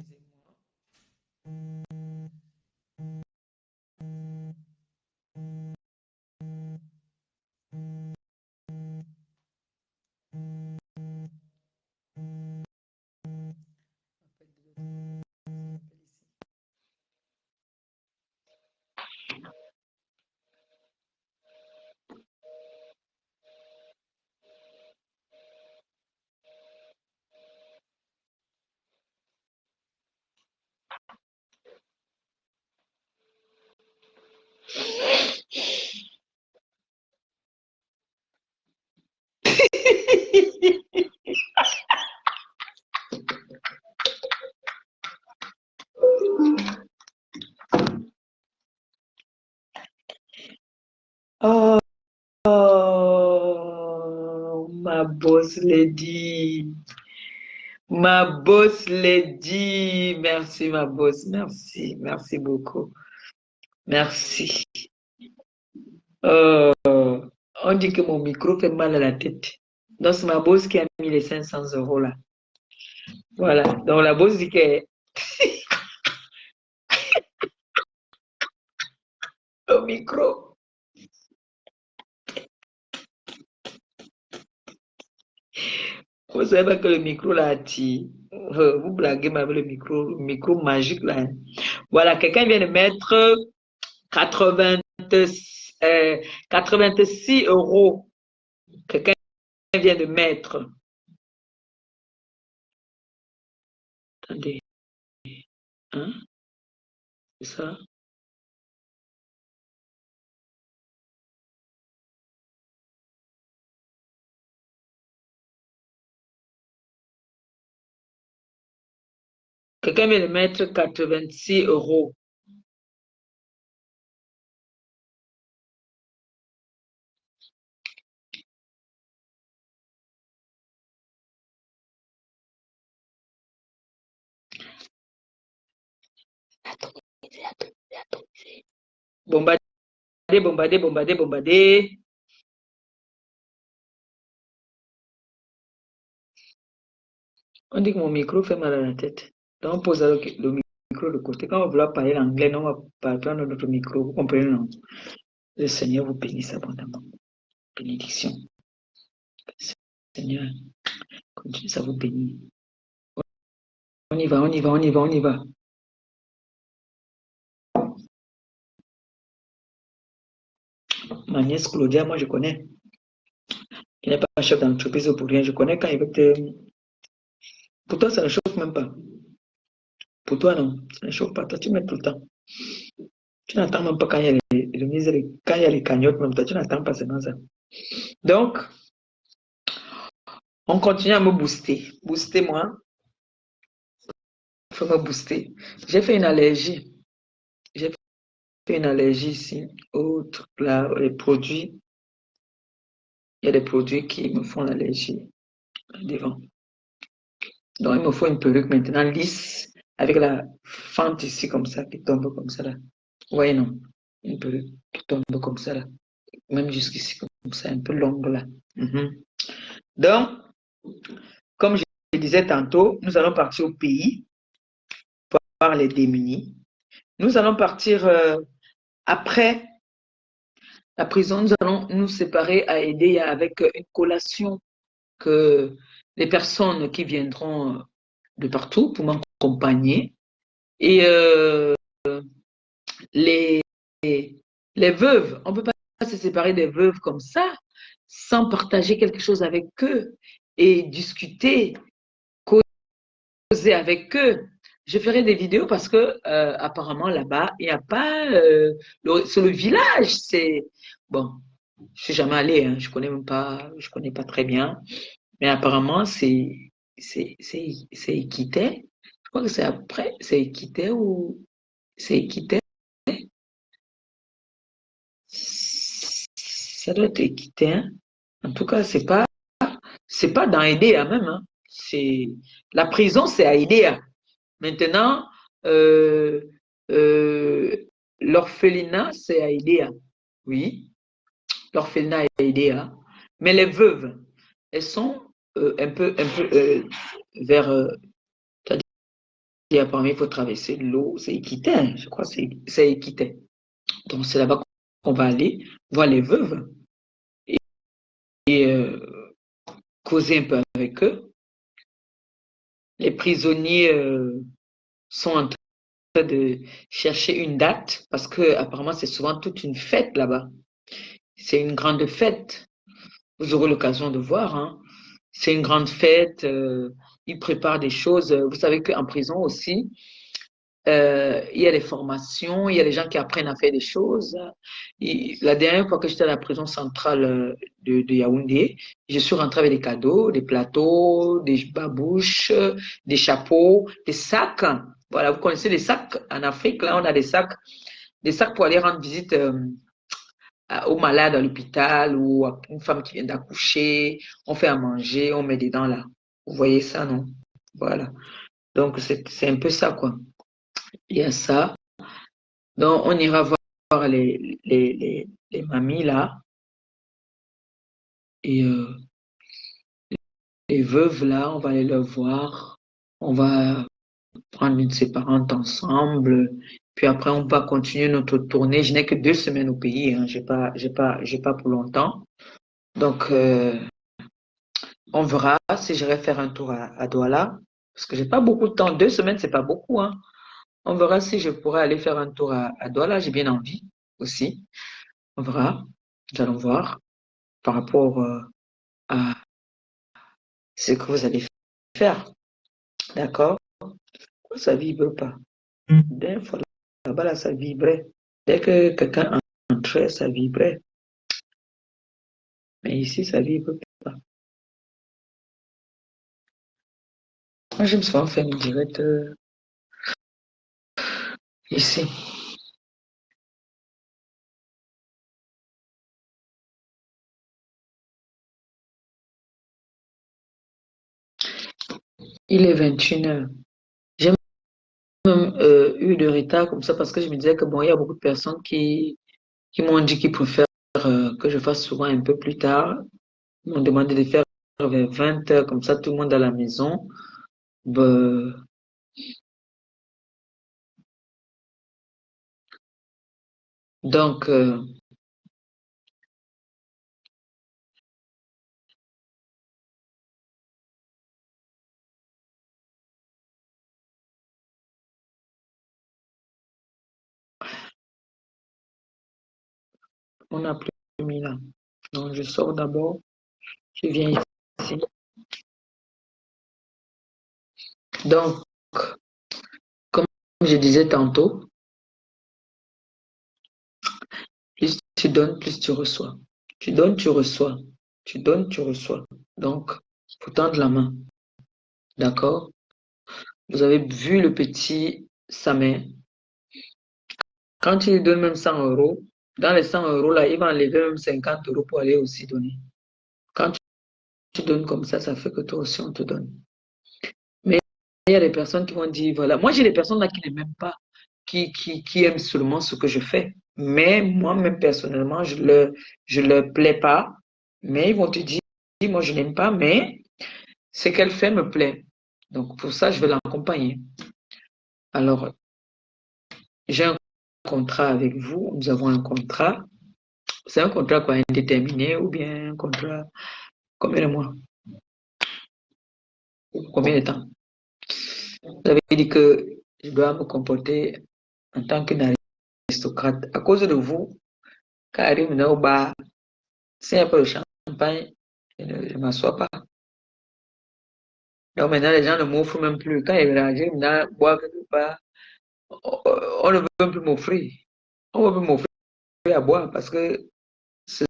Excusez-moi. Oh, ma boss lady. Ma boss lady. Merci, ma boss. Merci. Merci beaucoup. Merci. On dit que mon micro fait mal à la tête. Donc, c'est ma boss qui a mis les 500 € là. Voilà. Donc, la boss dit que le micro. Vous savez pas que le micro là attire. Vous blaguez avec le micro magique là. Voilà, quelqu'un vient de mettre 86 €. Quelqu'un vient de mettre. Attendez. Hein? C'est ça? Quelqu'un vient de mettre 86 euros. Bombardez, bombardez, bombardez, bombardez. On dit que mon micro fait mal à la tête. Donc, on pose le micro de côté. Quand on va vouloir parler l'anglais, on va prendre notre micro. Vous comprenez, non? Le Seigneur vous bénisse abondamment. Bénédiction. Seigneur, continue à vous bénir. On y va, on y va, on y va, on y va. Ma nièce Claudia, moi je connais. Il n'est pas chef d'entreprise pour rien. Je connais quand il veut te... Pour toi, ça ne chauffe même pas. Pour toi, non. Ça ne chauffe pas. Toi, tu mets tout le temps. Tu n'attends même pas quand il y a quand il y a les cagnottes, même toi, tu n'attends pas seulement ça. Donc, on continue à me booster. Booster moi. Il faut me booster. J'ai fait une allergie. J'ai fait une allergie ici. Autre, là, les produits. Il y a des produits qui me font l'allergie devant. Donc, il me faut une perruque maintenant lisse, avec la fente ici comme ça, qui tombe comme ça là. Ouais, non. Une perruque qui tombe comme ça là. Même jusqu'ici comme ça, un peu longue là. Donc, comme je disais tantôt, nous allons partir au pays pour voir les démunis. Nous allons partir après la prison. Nous allons nous séparer à aider avec une collation que les personnes qui viendront de partout pour m'accompagner. Et les, les veuves, on ne peut pas se séparer des veuves comme ça sans partager quelque chose avec eux et discuter, causer avec eux. Je ferai des vidéos parce que apparemment là-bas, il n'y a pas... c'est le village, c'est... Bon, je suis jamais allée, hein, je connais même pas, je connais pas très bien, mais apparemment c'est Équité. Je crois que c'est après, c'est Équité ou... C'est Équité. Ça doit être Équité, hein. En tout cas, c'est pas dans Edea même, hein. C'est, la prison, c'est à Edea. Maintenant, euh, euh, l'orphelinat, c'est à Edea. Oui, l'orphelinat est à Edea. Mais les veuves, elles sont un peu vers, c'est-à-dire, parmi, il faut traverser l'eau, c'est Équité, hein. Je crois que c'est Équité. Donc, c'est là-bas qu'on va aller voir les veuves et causer un peu avec eux. Les prisonniers sont en train de chercher une date parce que apparemment c'est souvent toute une fête là-bas. C'est une grande fête. Vous aurez l'occasion de voir, hein. C'est une grande fête. Ils préparent des choses. Vous savez qu'en prison aussi, il y a des formations, il y a des gens qui apprennent à faire des choses. Et la dernière fois que j'étais à la prison centrale de Yaoundé, je suis rentrée avec des cadeaux, des plateaux, des babouches, des chapeaux, des sacs. Voilà, vous connaissez les sacs en Afrique, là on a des sacs pour aller rendre visite aux malades à l'hôpital ou à une femme qui vient d'accoucher. On fait à manger, on met dedans là. Vous voyez ça, non? Voilà. Donc c'est un peu ça, quoi. Il y a ça. Donc, on ira voir les mamies là et les veuves là, on va aller les voir. On va prendre une séparante ensemble. Puis après, on va continuer notre tournée. Je n'ai que 2 semaines au pays, hein. J'ai pas pour longtemps. Donc, on verra si j'irai faire un tour à Douala. Parce que j'ai pas beaucoup de temps. 2 semaines, c'est pas beaucoup, hein. On verra si je pourrais aller faire un tour à Douala. J'ai bien envie aussi. On verra. Nous allons voir par rapport à ce que vous allez faire. D'accord? Ça vibre pas. D'un fois, là-bas, là, ça vibrait. Dès que quelqu'un entrait, ça vibrait. Mais ici, ça vibre pas. Moi, je me suis fait une direct ici. Il est 21h. J'ai même eu de retard comme ça parce que je me disais que bon, il y a beaucoup de personnes qui m'ont dit qu'ils préfèrent que je fasse souvent un peu plus tard. Ils m'ont demandé de faire vers 20h, comme ça tout le monde à la maison. Ben, donc, on n'a plus mis là. Donc, je sors d'abord, je viens ici. Donc, comme je disais tantôt, plus tu donnes, plus tu reçois. Tu donnes, tu reçois. Tu donnes, tu reçois. Donc, faut tendre la main. D'accord? Vous avez vu le petit Samet. Quand il donne même 100 euros, dans les 100 euros là, il va enlever même 50 euros pour aller aussi donner. Quand tu donnes comme ça fait que toi aussi on te donne. Mais il y a des personnes qui vont dire, voilà, moi j'ai des personnes là qui ne m'aiment pas, qui aiment seulement ce que je fais. Mais moi-même personnellement, je leur plais pas. Mais ils vont te dire, moi je n'aime pas, mais ce qu'elle fait me plaît. Donc pour ça, je vais l'accompagner. Alors, j'ai un contrat avec vous, nous avons un contrat. C'est un contrat quoi, indéterminé ou bien un contrat combien de mois? Ou combien de temps? Vous avez dit que je dois me comporter en tant qu'une aristocrate. À cause de vous, quand arrive au bar, c'est un peu de champagne, je ne m'assois pas. Donc maintenant, les gens ne m'offrent même plus. Quand ils arrivent maintenant, boire quelque part, on ne veut même plus m'offrir. On ne veut plus m'offrir à boire parce que ce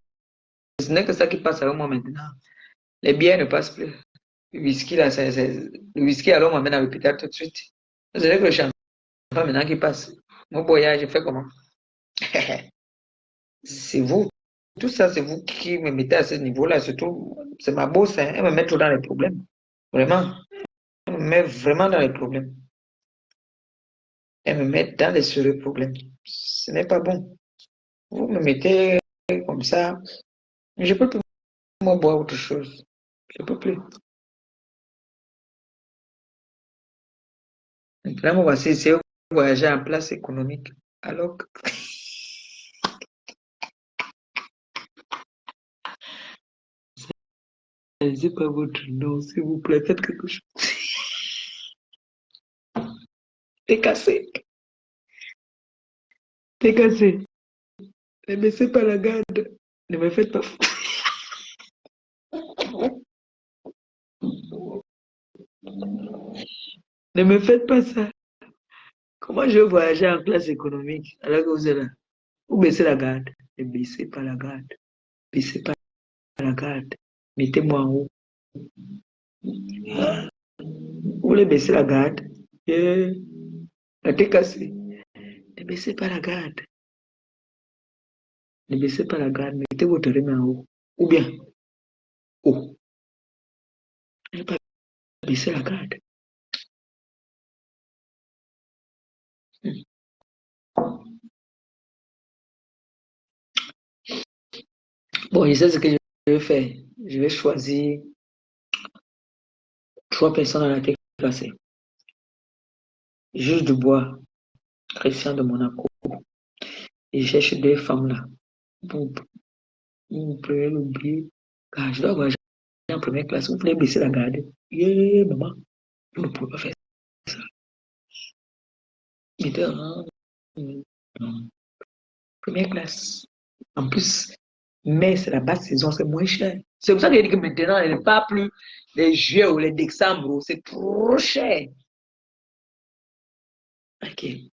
n'est que ça qui passe avec moi maintenant. Les bières ne passent plus. Le whisky, là, le whisky, alors, on m'amène à l'hôpital tout de suite. C'est vrai que le champagne maintenant qui passe. Mon voyage, je fais comment? C'est vous. Tout ça, c'est vous qui me mettez à ce niveau-là. Surtout, c'est ma boss, hein. Elle me met trop dans les problèmes. Vraiment. Elle me met vraiment dans les problèmes. Elle me met dans les sérieux problèmes. Ce n'est pas bon. Vous me mettez comme ça. Je peux plus moi boire autre chose. Je peux plus. Maintenant, voici, c'est voyager en place économique. Alors que c'est pas votre nom, s'il vous plaît, faites quelque chose. T'es cassé. T'es cassé. Ne me laissez pas la garde. Ne me faites pas. Ne me faites pas ça. Comment je vais voyager en classe économique alors que vous êtes là? Vous baissez la garde. Ne baissez pas la garde. Baissez pas la garde. Mettez-moi en haut. Vous voulez baisser la garde? Yeah. La tête cassée. Ne baissez pas la garde. Ne baissez pas la garde. Mettez votre main en haut. Ou bien haut. Ne pas baisser la garde. Bon, je sais ce que je vais faire. Je vais choisir 3 personnes à la tête cassée. Juge de bois, Christian de Monaco. Et je cherche 2 femmes là. Vous, vous pouvez l'oublier. Car je dois voyager en première classe. Vous pouvez baisser la garde. Yeah, maman. Vous ne pouvez pas faire ça. Mettez en première classe. En plus, mais c'est la basse saison, c'est moins cher. C'est pour ça que je dis que maintenant, il n'est pas plus les juillet ou les décembre. C'est trop cher. Okay.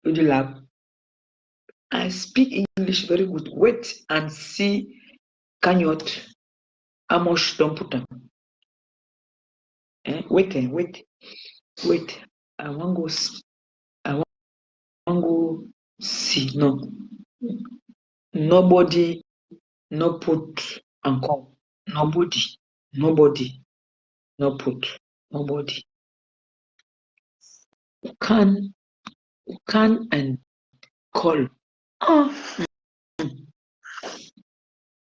With the lab. I speak English very good. Wait and see Kanyot. How much don't put them? Wait. I want go. I want go see. No. Nobody. No put and come. Nobody. No put. Nobody. Can and call. Oh,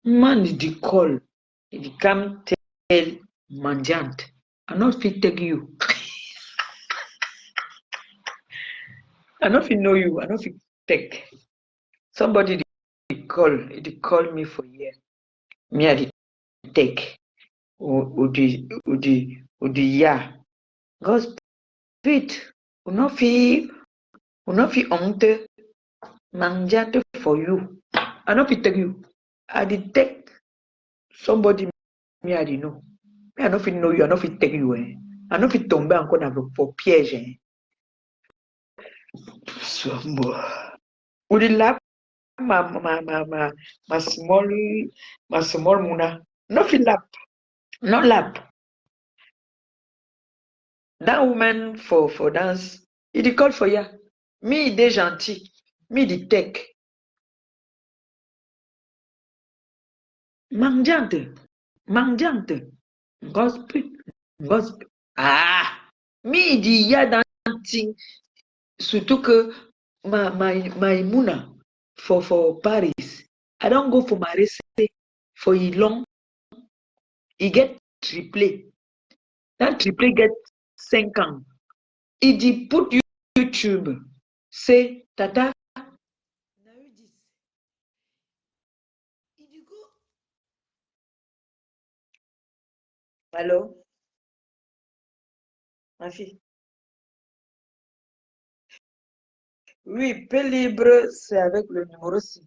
man, the call. It come tell Manjant. I not fit take you. I not fit know you. I not fit take. Somebody they call me for here. Me I dey take. Udi ya. God's fit. We not fit honte Manjant for you. I not fit take you. I did take somebody me I dey know. Me I no fit know you. I no fit take you. I no fit tomber encore for piège. Sombo. Would you laugh my small muna? No fit lap. No lap. That woman for dance. It dey call for ya. Me dey gentil. Me dey take. Manjante. Gospel. Ah. Me dey ya dancing. Surtout que my muna for Paris. I don't go for my race for a long. He get triplé. That triplé get 5 ans. He dey put YouTube. Say, Tata. Allô? Ma fille. Oui, paix libre, c'est avec le numéro 6.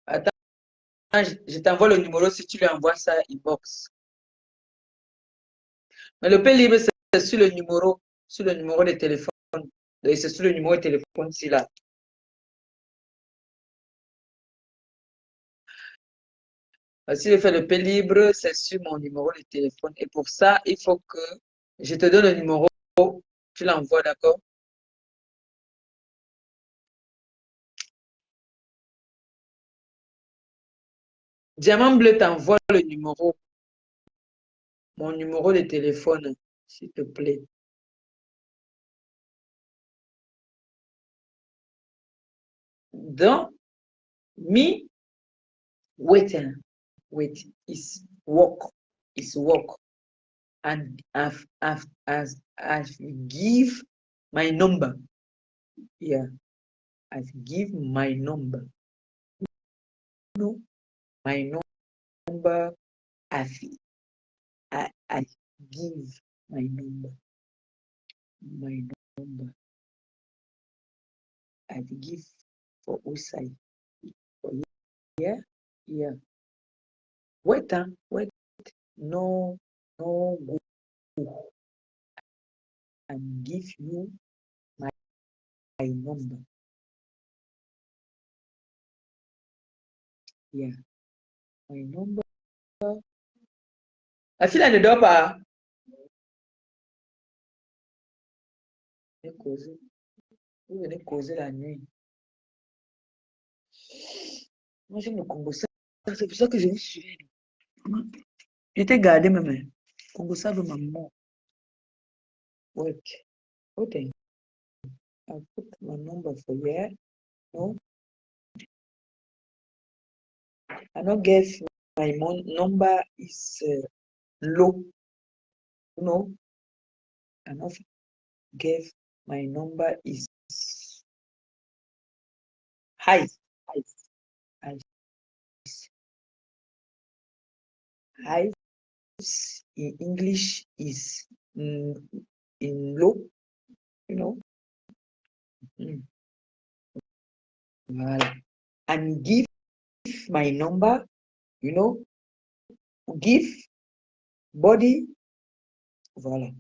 Attends, je t'envoie le numéro si tu lui envoies ça inbox. Mais le paix libre, c'est sur le numéro de téléphone. C'est sur le numéro de téléphone ici là. Si je fais le paix libre, c'est sur mon numéro de téléphone. Et pour ça, il faut que je te donne le numéro, tu l'envoies, d'accord? Diamant bleu t'envoie le numéro, mon numéro de téléphone, s'il te plaît. Donc, me, wait, it's work, and I've give my number. Yeah, I've give my number. No, my number. I give my number. My number. I give for outside. For here, yeah. Wait, wait. No, go. And give you my number. Yeah, my number. I feel like the door, pa. Vous venez causer la nuit. Moi, j'aime le Congo. C'est pour ça que je vous suis. J'étais gardé même. Congo, ça veut maman. Wait. Okay. I put my number for here. No. I not guess my number is low. No. I not guess my number is high. High in English is in low, you know. Voilà. And give my number, you know. Give body, voilà.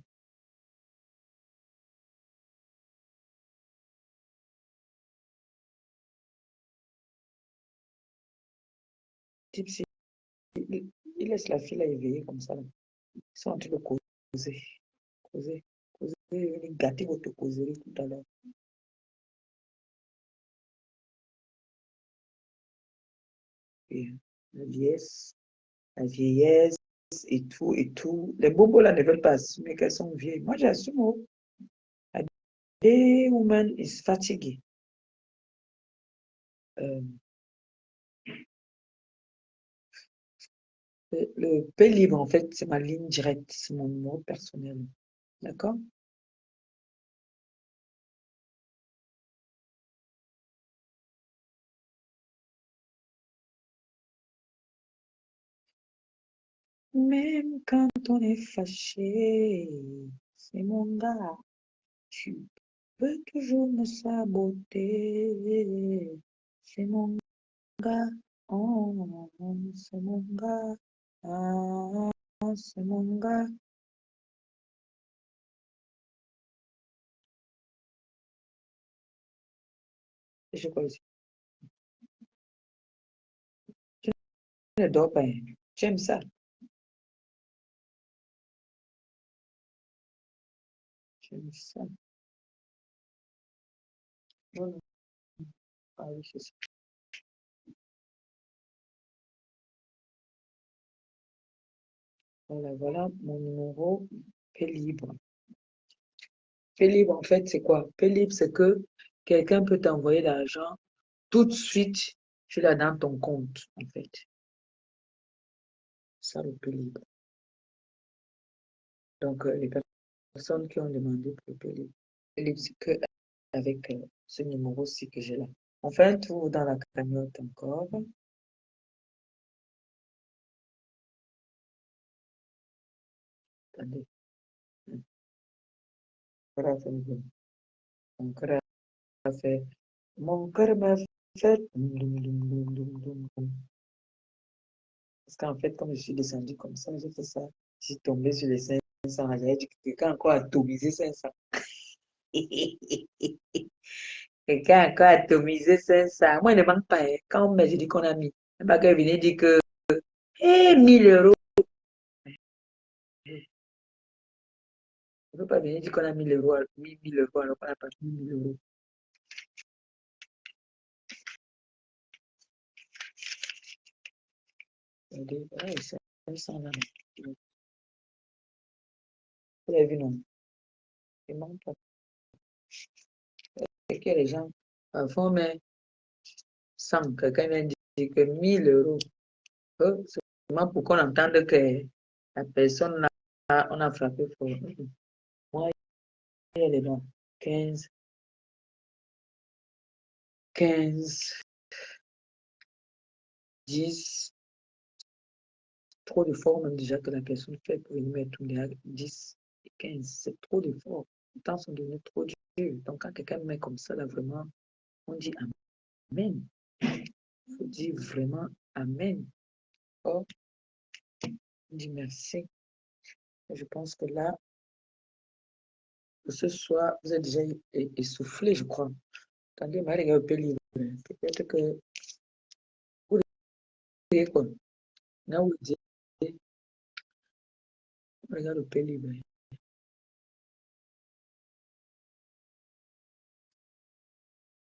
type, il laisse la fille là éveillée comme ça. Là. Ils sont en train de causer, causer, causer. Il est gâté votre causerie tout à l'heure. La vieillesse et tout, et tout. Les bobos là ne veulent pas assumer qu'elles sont vieilles. Moi, j'assume. Oh. A day woman is fatiguée. Le P libre, en fait, c'est ma ligne directe, c'est mon numéro personnel. D'accord? Même quand on est fâché, c'est mon gars. Tu peux toujours me saboter. C'est mon gars. Oh, c'est mon gars. Ah, c'est mon gars. Je quoi aussi? Tu ne dors pas. Hein. Tu aimes ça? Tu aimes ça? Non, non. Ah oui, c'est ça. Voilà, voilà mon numéro P libre. P libre, en fait, c'est quoi? P libre, c'est que quelqu'un peut t'envoyer l'argent tout de suite, tu l'as dans ton compte, en fait. Ça, le P libre. Donc, les personnes qui ont demandé pour le P libre, P libre, c'est que avec ce numéro-ci que j'ai là. On fait un tour dans la cagnotte encore. Attendez. Voilà, ça me vient. Mon cœur a fait. Mon cœur m'a fait. Parce qu'en fait, comme je suis descendu comme ça, j'ai fait ça. Je suis tombé sur les 500. J'avais dit que quelqu'un a encore atomisé 500. Quelqu'un a encore atomisé 500. Moi, il ne manque pas. Hein. Quand on met, je dis qu'on a mis. Le bagage venait dire que, 1000 euros. On ne peut pas venir dire qu'on a 1000 euros, 1000 euros alors qu'on n'a pas mis 1000 euros. Regardez, ouais, c'est 500 là. Vous avez vu, non? Il manque pas. Et que les gens, parfois, mais 100, quelqu'un vient dire que 1000 euros. C'est vraiment pour qu'on entende que la personne, on a frappé fort. Moi, elle est bon. 15, 15, 10, trop d'efforts même déjà que la personne fait pour y mettre tous les 10 et 15. C'est trop d'efforts. Les temps sont devenus trop durs. Donc, quand quelqu'un met comme ça, là, vraiment, on dit Amen. Il faut dire vraiment Amen. Oh, on dit merci. Je pense que là, ce soir, vous êtes déjà essoufflé, je crois. Attendez, on va regarder un peu libre. Peut-être que vous voyez quoi. Là, vous dites, regarde le peu libre.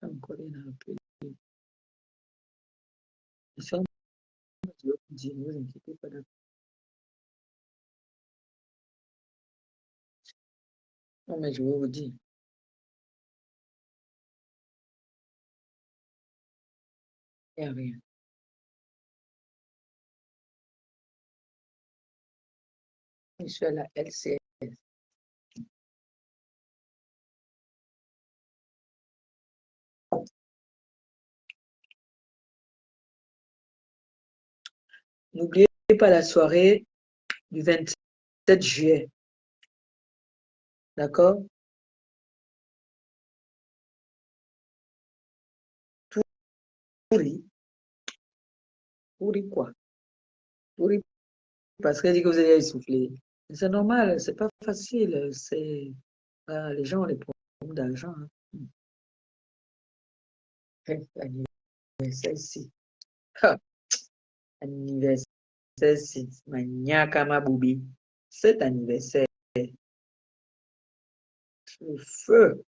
Encore un peu libre. Ça, je vais vous dire, ne vous inquiétez pas. Non, mais je vais vous dire, il n'y a rien. Je suis à la LCS. N'oubliez pas la soirée du 27 juillet. D'accord? Pourri. Pourri quoi? Pourri parce qu'elle dit que vous allez essouffler. C'est normal, c'est pas facile. C'est, les gens ont des problèmes d'argent. Hein. C'est ici. Anniversaire, c'est Maniaka Maboubi. Cet anniversaire, le feu.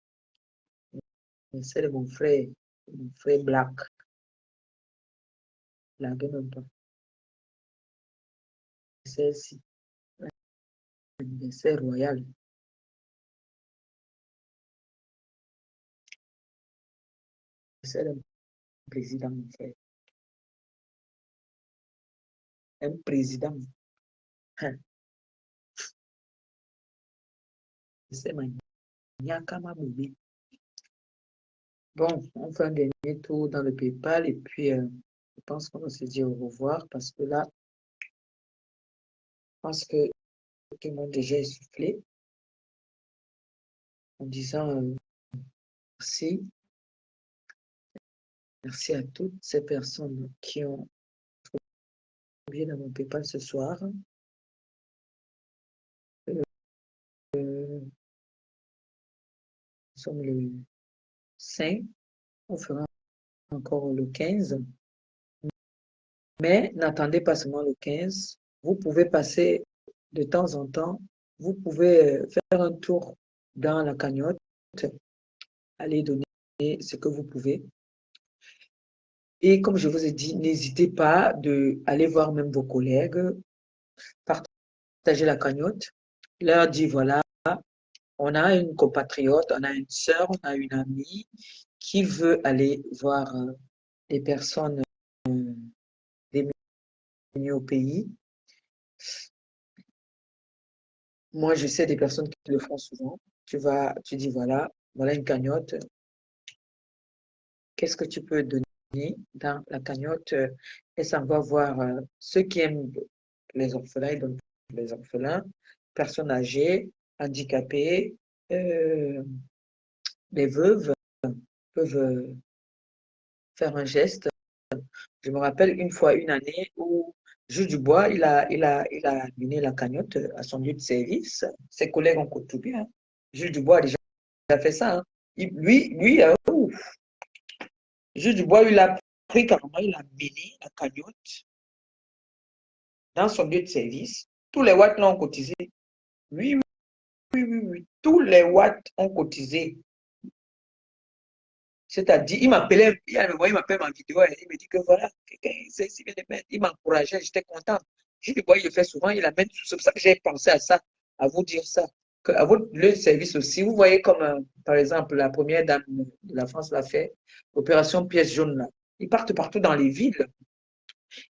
C'est de mon frère Black. Black, même pas. C'est anniversaire royal. C'est un président, mon frère. Un président. Hein. C'est Maniaka Maboubi. Bon, on fait un dernier tour dans le PayPal et puis je pense qu'on va se dire au revoir parce que là, je pense que tout le monde déjà essoufflé en disant merci. Merci à toutes ces personnes qui ont contribué dans mon PayPal ce soir. Nous sommes le 5, on fera encore le 15. Mais n'attendez pas seulement le 15. Vous pouvez passer de temps en temps, vous pouvez faire un tour dans la cagnotte, aller donner ce que vous pouvez. Et comme je vous ai dit, n'hésitez pas d'aller voir même vos collègues, partager la cagnotte, leur dire voilà, on a une compatriote, on a une sœur, on a une amie qui veut aller voir des personnes démunies au pays. Moi, je sais des personnes qui le font souvent. Tu dis voilà une cagnotte. Qu'est-ce que tu peux donner dans la cagnotte? Et ça va voir ceux qui aiment les orphelins, ils donnent les orphelins, personnes âgées, handicapées, les veuves peuvent faire un geste. Je me rappelle une fois, une année, où Jules Dubois, il a amené la cagnotte à son lieu de service. Ses collègues ont contribué. Hein. Jules Dubois a déjà fait ça. Hein. Lui, Jules Dubois, il a pris carrément, il a amené la cagnotte dans son lieu de service. Tous les Watts l'ont cotisé. Oui, oui, oui, oui. Tous les Watts ont cotisé. C'est-à-dire, il m'appelait, il m'appelle ma vidéo, et il me dit que voilà, il m'encourageait, j'étais contente. Je lui vois, il le fait souvent, il amène, c'est pour ça que j'ai pensé à ça, à vous dire ça. Que à votre le service aussi, vous voyez comme, par exemple, la première dame de la France l'a fait, opération pièce jaune, là. Ils partent partout dans les villes.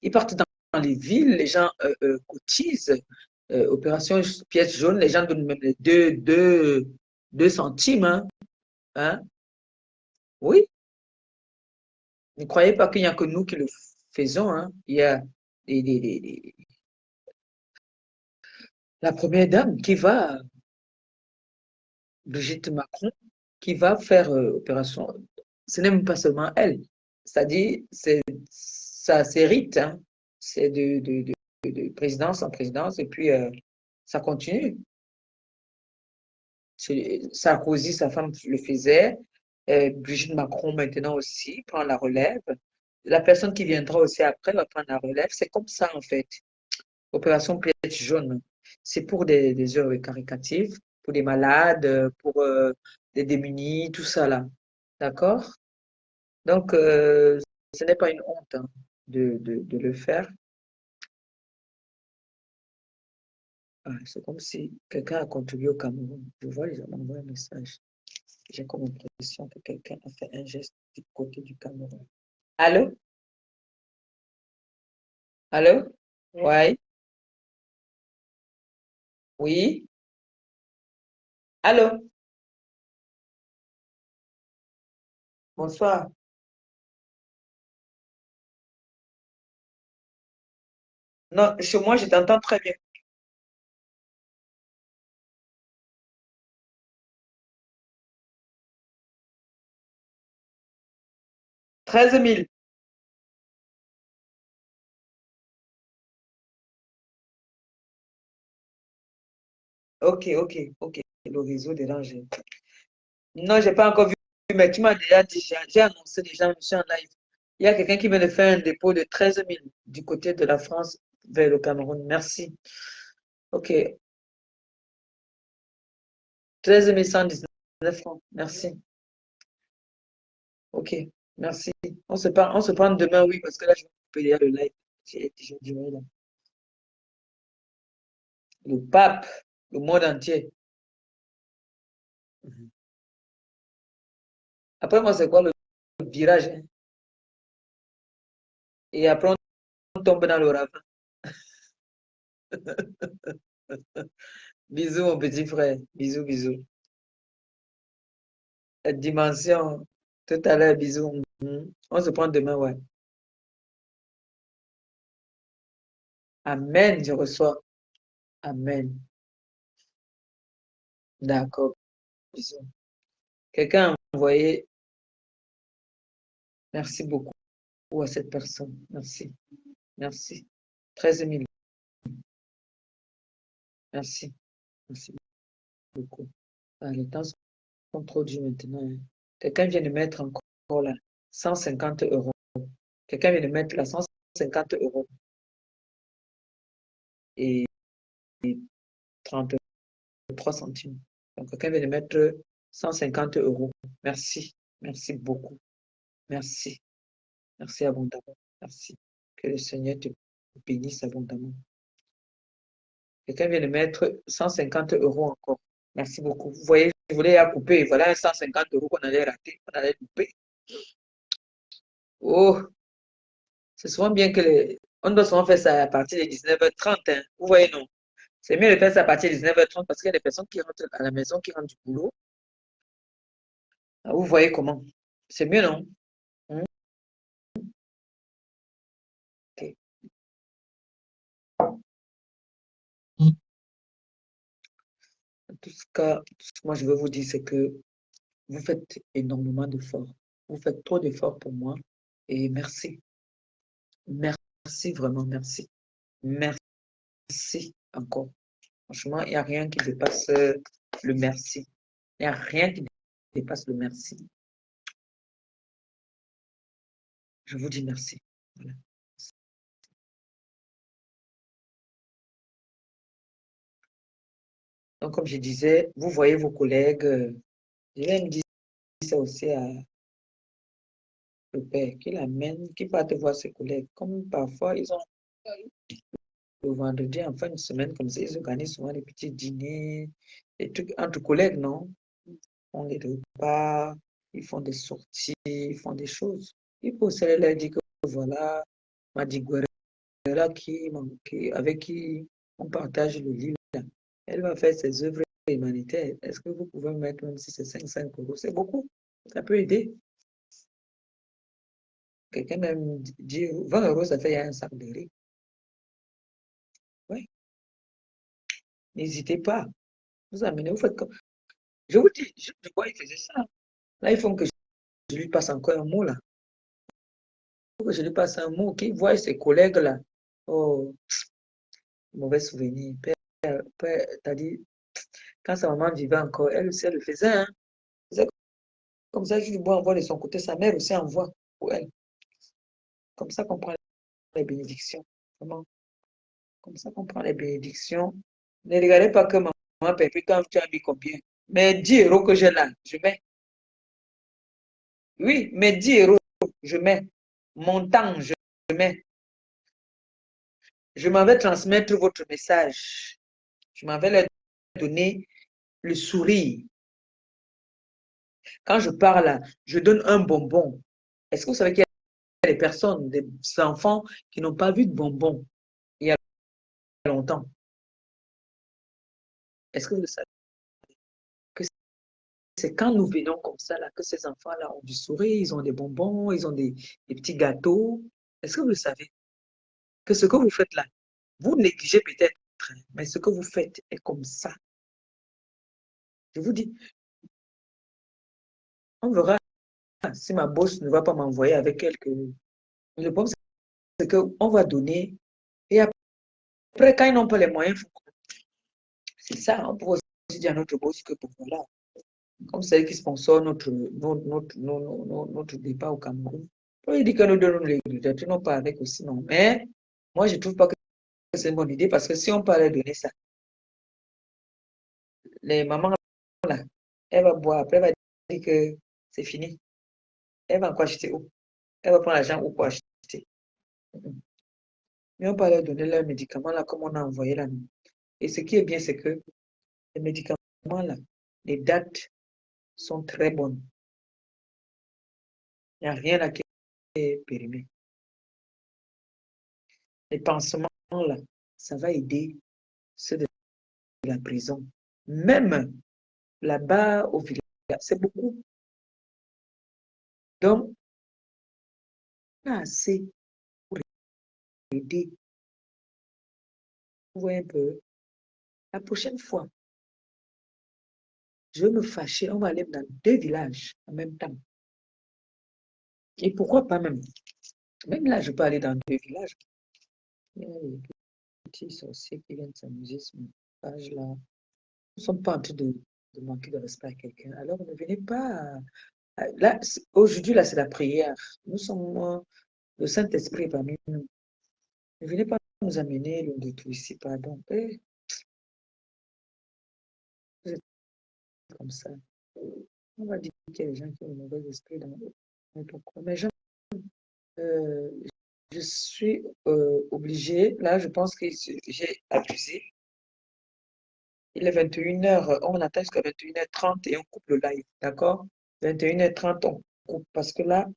Ils partent dans les villes, les gens cotisent. Opération pièce jaune, les gens donnent même 2 centimes. Hein, hein. Oui, ne croyez pas qu'il n'y a que nous qui le faisons. Hein. Il y a la première dame qui va, Brigitte Macron, qui va faire opération. Ce n'est même pas seulement elle. C'est-à-dire, ça s'hérite. Hein. C'est de présidence en présidence et puis ça continue. Sarkozy, sa femme le faisait. Brigitte Macron maintenant aussi prend la relève. La personne qui viendra aussi après va prendre la relève. C'est comme ça en fait. Opération Pièce jaune. C'est pour des œuvres caritatives, pour des malades, pour des démunis, tout ça là. D'accord? Donc, ce n'est pas une honte hein, de le faire. Ah, c'est comme si quelqu'un a contribué au Cameroun. Je vois, les gens m'envoient un message. J'ai comme l'impression que quelqu'un a fait un geste du côté du Cameroun. Allô? Allô? Ouais? Oui? Allô? Bonsoir. Non, chez moi, je t'entends très bien. 13 000. Ok, ok, ok. Le réseau dérange. Non, j'ai pas encore vu, mais tu m'as déjà dit, j'ai annoncé déjà, je suis en live. Il y a quelqu'un qui vient de faire un dépôt de 13 000 du côté de la France vers le Cameroun. Merci. OK. 13 119 francs. Merci. OK. Merci. On se prend demain, oui, parce que là, je vais couper déjà le live. J'ai déjà duré là. Le pape, le monde entier. Après, moi, c'est quoi le virage, hein? Et après, on tombe dans le ravin. Bisous, mon petit frère. Bisous, bisous. La dimension. Tout à l'heure, bisous. On se prend demain, ouais. Amen, je reçois. Amen. D'accord. Bisous. Quelqu'un a envoyé. Merci beaucoup à cette personne. Merci. Merci. 13 000. Merci. Merci beaucoup. Ah, les temps sont trop durs maintenant, hein. Quelqu'un vient de mettre encore là 150 euros. Quelqu'un vient de mettre là 150 euros et 33 centimes. Donc, quelqu'un vient de mettre 150 euros. Merci. Merci beaucoup. Merci. Merci abondamment. Merci. Que le Seigneur te bénisse abondamment. Quelqu'un vient de mettre 150 euros encore. Merci beaucoup. Vous voyez, je voulais la couper. Voilà un 150 euros qu'on allait rater, qu'on allait couper. Oh, c'est souvent bien que on doit souvent faire ça à partir de 19h30. Hein. Vous voyez, non? C'est mieux de faire ça à partir de 19h30 parce qu'il y a des personnes qui rentrent à la maison, qui rentrent du boulot. Ah, vous voyez comment? C'est mieux, non? Ok. En tout cas, ce que moi je veux vous dire, c'est que vous faites énormément d'efforts. Vous faites trop d'efforts pour moi. Et merci. Merci, vraiment, merci. Merci encore. Franchement, il n'y a rien qui dépasse le merci. Il n'y a rien qui dépasse le merci. Je vous dis merci. Voilà. Donc, comme je disais, vous voyez vos collègues. Je vais me dire ça aussi à le père, qu'il amène, qu'il parte voir ses collègues. Comme parfois, ils ont le vendredi, en fin de semaine, comme ça, ils organisent souvent des petits dîners, des trucs entre collègues, non? Ils font des repas, ils font des sorties, ils font des choses. Il faut aussi leur dire que voilà, Madi Guerrera avec qui on partage le lit là, elle va faire ses œuvres humanitaires. Est-ce que vous pouvez mettre, même si c'est 5 euros, c'est beaucoup. Ça peut aider. Quelqu'un même dit 20 euros, ça fait un sac de riz. Oui, n'hésitez pas. Vous amenez, vous faites comme. Je vous dis, je crois qu'il faisait ça. Là, il faut que je lui passe encore un mot là. Il faut que je lui passe un mot, qu'il voit ses collègues là. Oh, mauvais souvenir. Père, t'as dit, quand sa maman vivait encore, elle aussi, elle le faisait, hein. C'est comme ça, juste bon envoie de son côté, sa mère aussi envoie pour elle. Comme ça qu'on prend les bénédictions. Vraiment. Comme ça qu'on prend les bénédictions. Ne regardez pas que maman paye, quand tu as mis combien. Mais 10 euros que j'ai là, je mets. Oui, mais 10 euros, je mets. Mon temps, je mets. Je m'en vais transmettre votre message. Je m'en vais leur donner le sourire. Quand je parle, je donne un bonbon. Est-ce que vous savez qu'il y a des personnes, des enfants qui n'ont pas vu de bonbon il y a longtemps? Est-ce que vous le savez? Que c'est quand nous venons comme ça, là, que ces enfants-là ont du sourire, ils ont des bonbons, ils ont des petits gâteaux. Est-ce que vous le savez? Que ce que vous faites là, vous négligez peut-être, mais ce que vous faites est comme ça. Je vous dis, on verra si ma boss ne va pas m'envoyer avec quelques. Le problème, c'est qu'on va donner et après, quand ils n'ont pas les moyens, c'est ça, on pourrait aussi dire à notre boss que bon, voilà, comme c'est elle qui sponsor notre départ au Cameroun. Il dit que nous donnons les résultats, tu n'en pas avec aussi, non. Mais moi, je ne trouve pas que c'est une bonne idée parce que si on parlait donner ça, les mamans là, elle va boire, après elle va dire que c'est fini. Elle va encore acheter où? Elle va prendre l'argent où pour acheter. Mais on peut leur donner leurs médicaments là, comme on a envoyé là. Et ce qui est bien, c'est que les médicaments là, les dates sont très bonnes. Il n'y a rien là qui est périmé. Les pansements là, ça va aider ceux de la prison. Même là-bas au village, c'est beaucoup. Donc, on a assez pour aider. Vous voyez un peu, la prochaine fois, je vais me fâcher, on va aller dans 2 villages en même temps. Et pourquoi pas même? Même là, je peux aller dans 2 villages. Il y a les petits sorciers qui viennent s'amuser sur mon page là. Nous ne sommes pas en train de manquer de respect à quelqu'un. Alors, ne venez pas. Là, aujourd'hui, là, c'est la prière. Nous sommes le Saint-Esprit parmi nous. Ne venez pas nous amener loin de tout ici, pardon. Vous êtes comme ça. On va dire qu'il y a des gens qui ont un mauvais esprit dans notre coin. Mais euh, je suis obligée, là, je pense que j'ai abusé. Il est 21h, on attend jusqu'à 21h30 et on coupe le live, d'accord? 21h30, on coupe parce que là,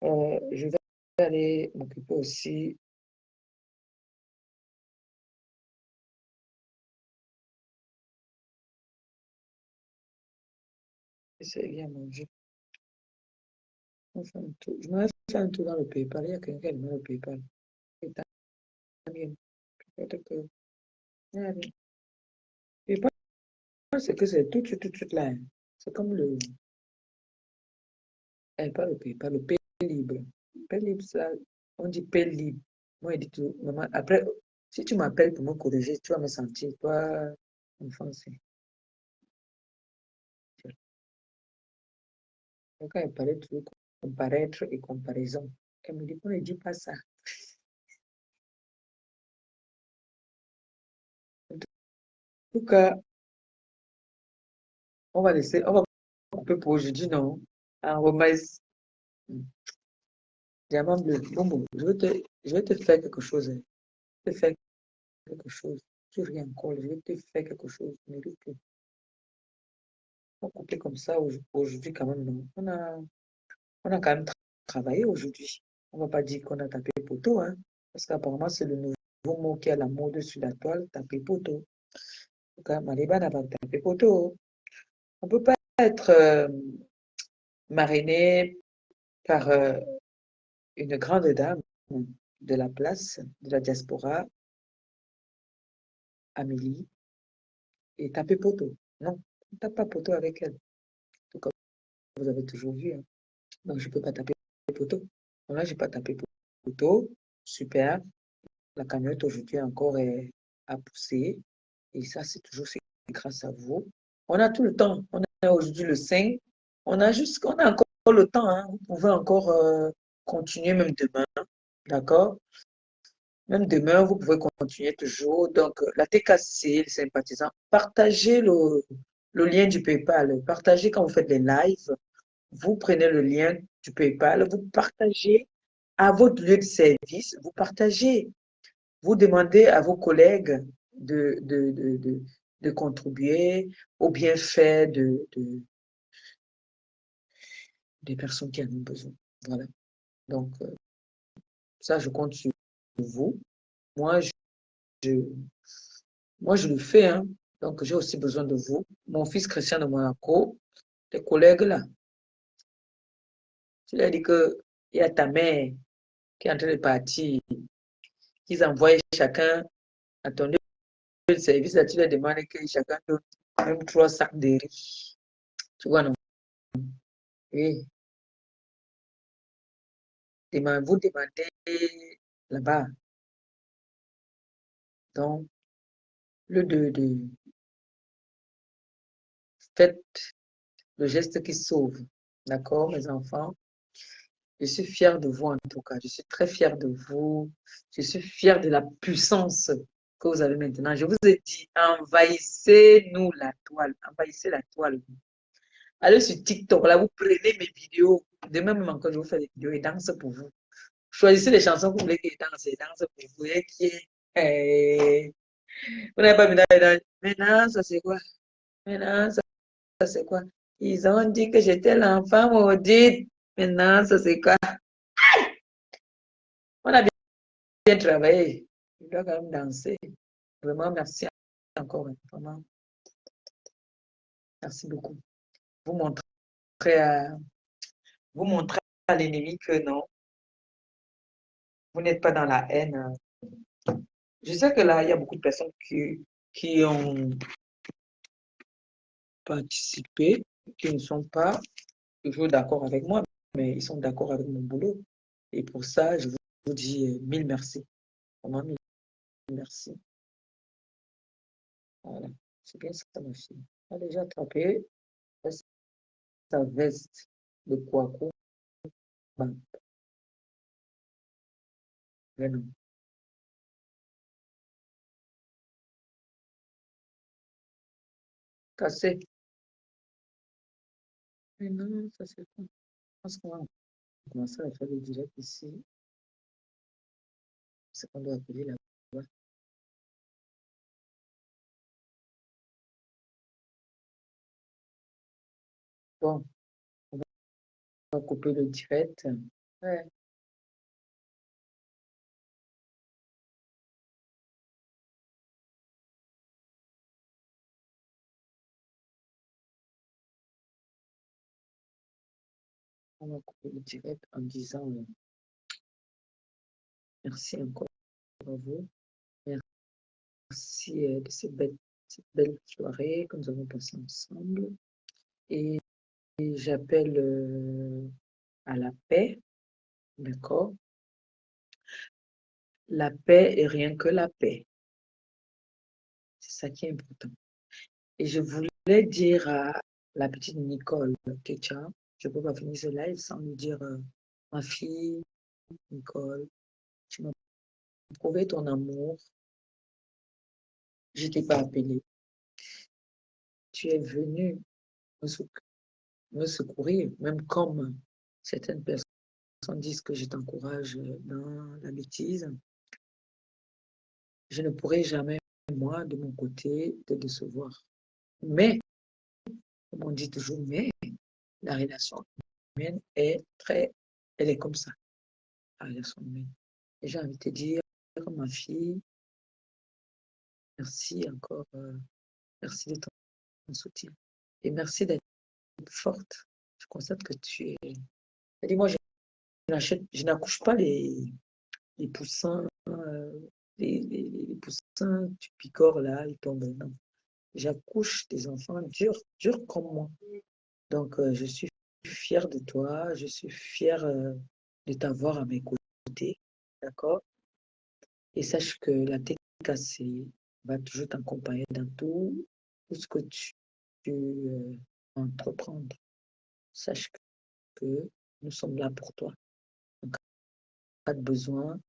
je vais aller m'occuper aussi. C'est bien manger. On fait un tour. Je me fait un tour dans le PayPal. Il y a quelqu'un qui a le PayPal. Et t'as bien. Peut-être que. Ah, bien. PayPal, c'est que c'est tout de suite là, hein. C'est comme le. Pas le PayPal, le Pay libre. Pay libre, ça, on dit Pay libre. Moi, il dit tout. Maman, après, si tu m'appelles pour me corriger, tu vas me sentir, toi, enfant, c'est. Quand elle parlait de comparaître et comparaison, elle me dit qu'on ne dit pas ça. En tout cas, on va couper pour aujourd'hui, non? En remise, diamant bleu. Bon, bon, je vais te faire quelque chose, hein. Je vais te faire quelque chose. Tu rien encore, je vais te faire quelque chose. Mais on va couper comme ça aujourd'hui quand même, non? On a quand même travaillé aujourd'hui. On ne va pas dire qu'on a tapé poteau, hein? Parce qu'apparemment, c'est le nouveau mot qui est à la mode sur la toile, taper poteau. En tout cas, Maliba n'a pas tapé poteau. On ne peut pas être mariné par une grande dame de la place, de la diaspora, Amélie, et taper poteau. Non, on ne tape pas poteau avec elle. Tout comme vous avez toujours vu, hein. Donc, je ne peux pas taper poteau. Donc là, je n'ai pas tapé poteau. Super. La cagnotte aujourd'hui encore est à pousser. Et ça, c'est toujours grâce à vous. On a tout le temps. On a aujourd'hui le 5. On a encore le temps, hein. Vous pouvez encore continuer même demain. D'accord? Même demain, vous pouvez continuer toujours. Donc, la TKC, les sympathisants, partagez le lien du PayPal. Partagez quand vous faites des lives. Vous prenez le lien du PayPal, vous partagez à votre lieu de service, vous partagez. Vous demandez à vos collègues de contribuer au bienfait des personnes qui en ont besoin. Voilà. Donc, ça, je compte sur vous. Moi, je, moi, je le fais, hein. Donc, j'ai aussi besoin de vous. Mon fils Christian de Monaco, tes collègues là, tu lui as dit qu'il y a ta mère qui est en train de partir, qu'ils envoient chacun à ton lieu de service, là, tu leur demandes que chacun donne même 3 sacs de riz. Tu vois, non? Oui. Vous demandez là-bas. Donc, le faites le geste qui sauve. D'accord, mes enfants? Je suis fière de vous en tout cas. Je suis très fière de vous. Je suis fière de la puissance que vous avez maintenant. Je vous ai dit, envahissez-nous la toile. Envahissez la toile. Allez sur TikTok, là, vous prenez mes vidéos. Demain même encore, je vous fais des vidéos et danse pour vous. Choisissez les chansons que vous voulez que je danse et danse pour vous. Et qui est... Vous n'avez pas maintenant, maintenant, ça c'est quoi? Maintenant, ça c'est quoi? Ils ont dit que j'étais l'enfant maudite. Maintenant, ça c'est quoi? On a bien travaillé. Je dois quand même danser. Vraiment, merci encore. Vraiment, merci beaucoup. Vous montrez à, vous montrez à l'ennemi que non, vous n'êtes pas dans la haine. Je sais que là, il y a beaucoup de personnes qui ont participé, qui ne sont pas toujours d'accord avec moi, mais ils sont d'accord avec mon boulot. Et pour ça, je vous dis mille merci. Vraiment, mille merci. Voilà. C'est bien ça, ma fille. Elle a déjà attrapé sa veste de Kwaku. Vraiment. Cassé. Mais non, ça c'est quoi? Je pense qu'on va commencer à faire le direct ici. C'est qu'on doit appeler là-bas. Bon, on va couper le direct. Ouais. On va couper le direct en disant merci encore à vous. Merci de cette belle soirée que nous avons passée ensemble. Et j'appelle à la paix, d'accord? La paix et rien que la paix. C'est ça qui est important. Et je voulais dire à la petite Nicole Kecha, je ne peux pas finir ce live sans lui dire, ma fille, Nicole, tu m'as prouvé ton amour, je ne t'ai pas appelé. Tu es venue me secourir, même comme certaines personnes disent que je t'encourage dans la bêtise. Je ne pourrai jamais, moi, de mon côté, te décevoir. Mais, comme on dit toujours, mais la relation humaine est elle est comme ça, la relation humaine. Et j'ai envie de te dire, ma fille, merci encore, merci de ton soutien. Et merci d'être forte. Je constate que tu es. Moi, je n'accouche pas les poussins, les poussins, tu picores là, ils tombent. Non. J'accouche des enfants durs, durs comme moi. Donc, je suis fière de toi, je suis fière de t'avoir à mes côtés, d'accord? Et sache que la TKC va toujours t'accompagner dans tout ce que tu entreprendre. Sache que nous sommes là pour toi. En cas de besoin,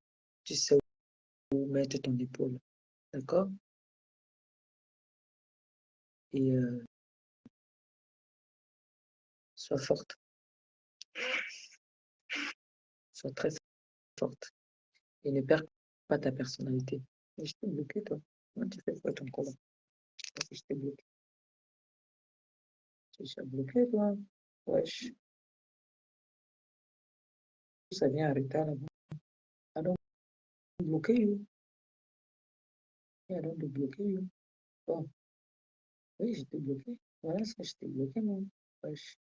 tu sais où mettre ton épaule, d'accord? Et sois forte, sois très forte. Et ne perds pas ta personnalité. Mais je t'ai bloqué, toi. Comment tu fais pour ton collant? Parce que je t'ai bloqué. Tu es bloqué, toi. Wesh, ça vient arrêter là-bas. I don't bloquer you. I don't bloquer you. Bon, oui, je t'ai bloqué. Voilà ce que je t'ai bloqué, moi. Wesh.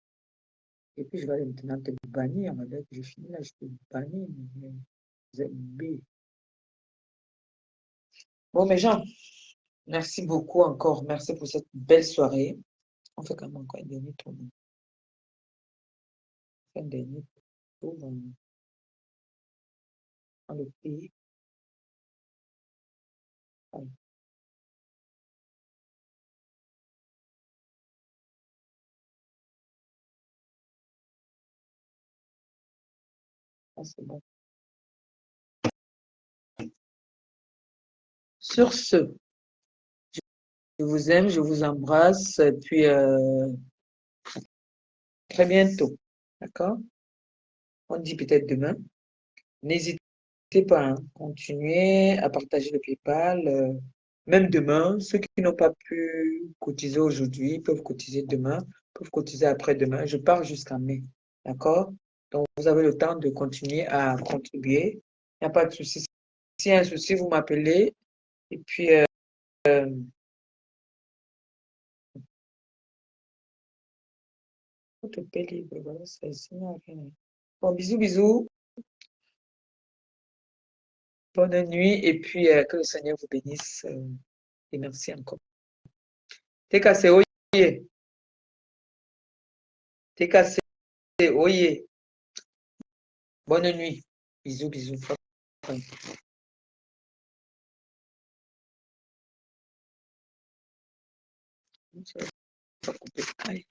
Et puis, je vais aller maintenant te bannir. Dès que je finis là, je te bannis. ZB. Bon, mes gens, merci beaucoup encore. Merci pour cette belle soirée. On fait quand même encore un dernier tour. On fait un dernier tour dans le pays. Voilà. Ah, c'est bon. Sur ce, je vous aime, je vous embrasse, et puis très bientôt. D'accord? On dit peut-être demain. N'hésitez pas, hein, continuez à partager le PayPal. Même demain, ceux qui n'ont pas pu cotiser aujourd'hui peuvent cotiser demain, peuvent cotiser après-demain. Je pars jusqu'à mai. D'accord? Donc, vous avez le temps de continuer à contribuer. Il n'y a pas de souci. S'il y a un souci, vous m'appelez. Et puis, votre paix libre, voilà, ça signe à rien. Bon, bisous, bisous. Bonne nuit. Et puis, que le Seigneur vous bénisse. Et merci encore. T'es cassé, oye. T'es cassé, oye. Bonne nuit. Bisous, bisous. Bye. Ça va pas couper. Allez.